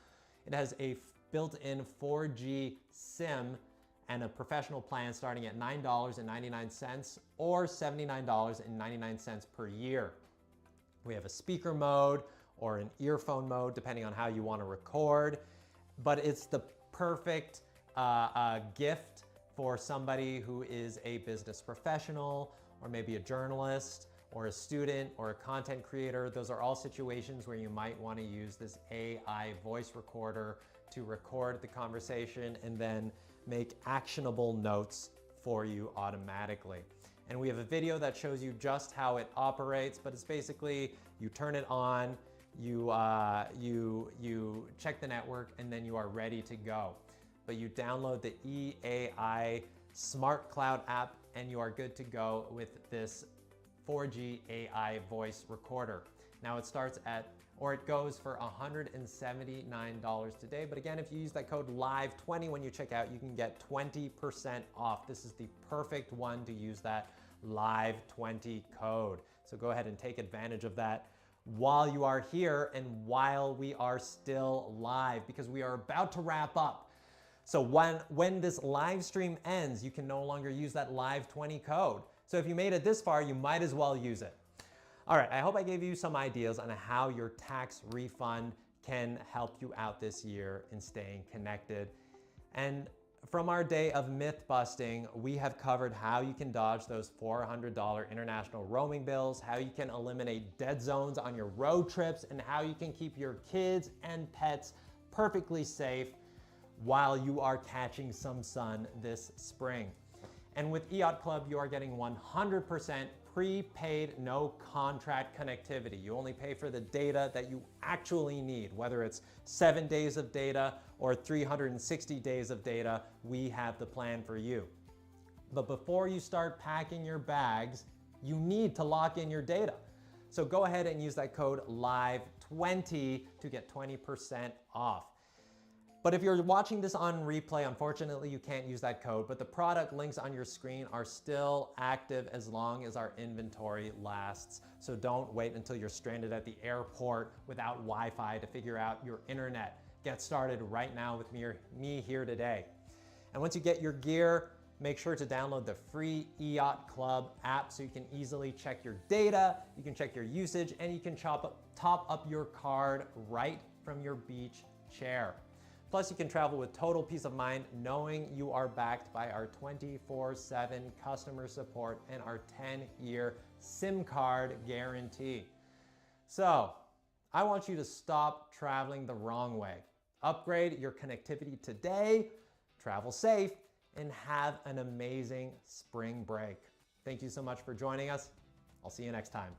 It has a built-in 4G SIM and a professional plan starting at $9.99 or $79.99 per year. We have a speaker mode or an earphone mode, depending on how you want to record, but it's the perfect gift for somebody who is a business professional or maybe a journalist or a student or a content creator. Those are all situations where you might want to use this AI voice recorder to record the conversation and then make actionable notes for you automatically. And we have a video that shows you just how it operates, but it's basically you turn it on, you check the network, and then you are ready to go. But you download the EAI Smart Cloud app and you are good to go with this 4G AI voice recorder. Now it goes for $179 today, but again, if you use that code LIVE20 when you check out, you can get 20% off. This is the perfect one to use that LIVE20 code. So go ahead and take advantage of that while you are here and while we are still live, because we are about to wrap up. So when this live stream ends, you can no longer use that LIVE20 code. So if you made it this far, you might as well use it. All right, I hope I gave you some ideas on how your tax refund can help you out this year in staying connected. And from our day of myth busting, we have covered how you can dodge those $400 international roaming bills, how you can eliminate dead zones on your road trips, and how you can keep your kids and pets perfectly safe while you are catching some sun this spring. And with EIOTCLUB, you are getting 100% prepaid, no contract connectivity. You only pay for the data that you actually need, whether it's 7 days of data or 360 days of data, we have the plan for you. But before you start packing your bags, you need to lock in your data. So go ahead and use that code LIVE20 to get 20% off. But if you're watching this on replay, unfortunately, you can't use that code, but the product links on your screen are still active as long as our inventory lasts. So don't wait until you're stranded at the airport without Wi-Fi to figure out your internet. Get started right now with me here today. And once you get your gear, make sure to download the free EIOTCLUB app so you can easily check your data, you can check your usage, and you can top up your card right from your beach chair. Plus, you can travel with total peace of mind knowing you are backed by our 24/7 customer support and our 10-year SIM card guarantee. So, I want you to stop traveling the wrong way. Upgrade your connectivity today, travel safe, and have an amazing spring break. Thank you so much for joining us. I'll see you next time.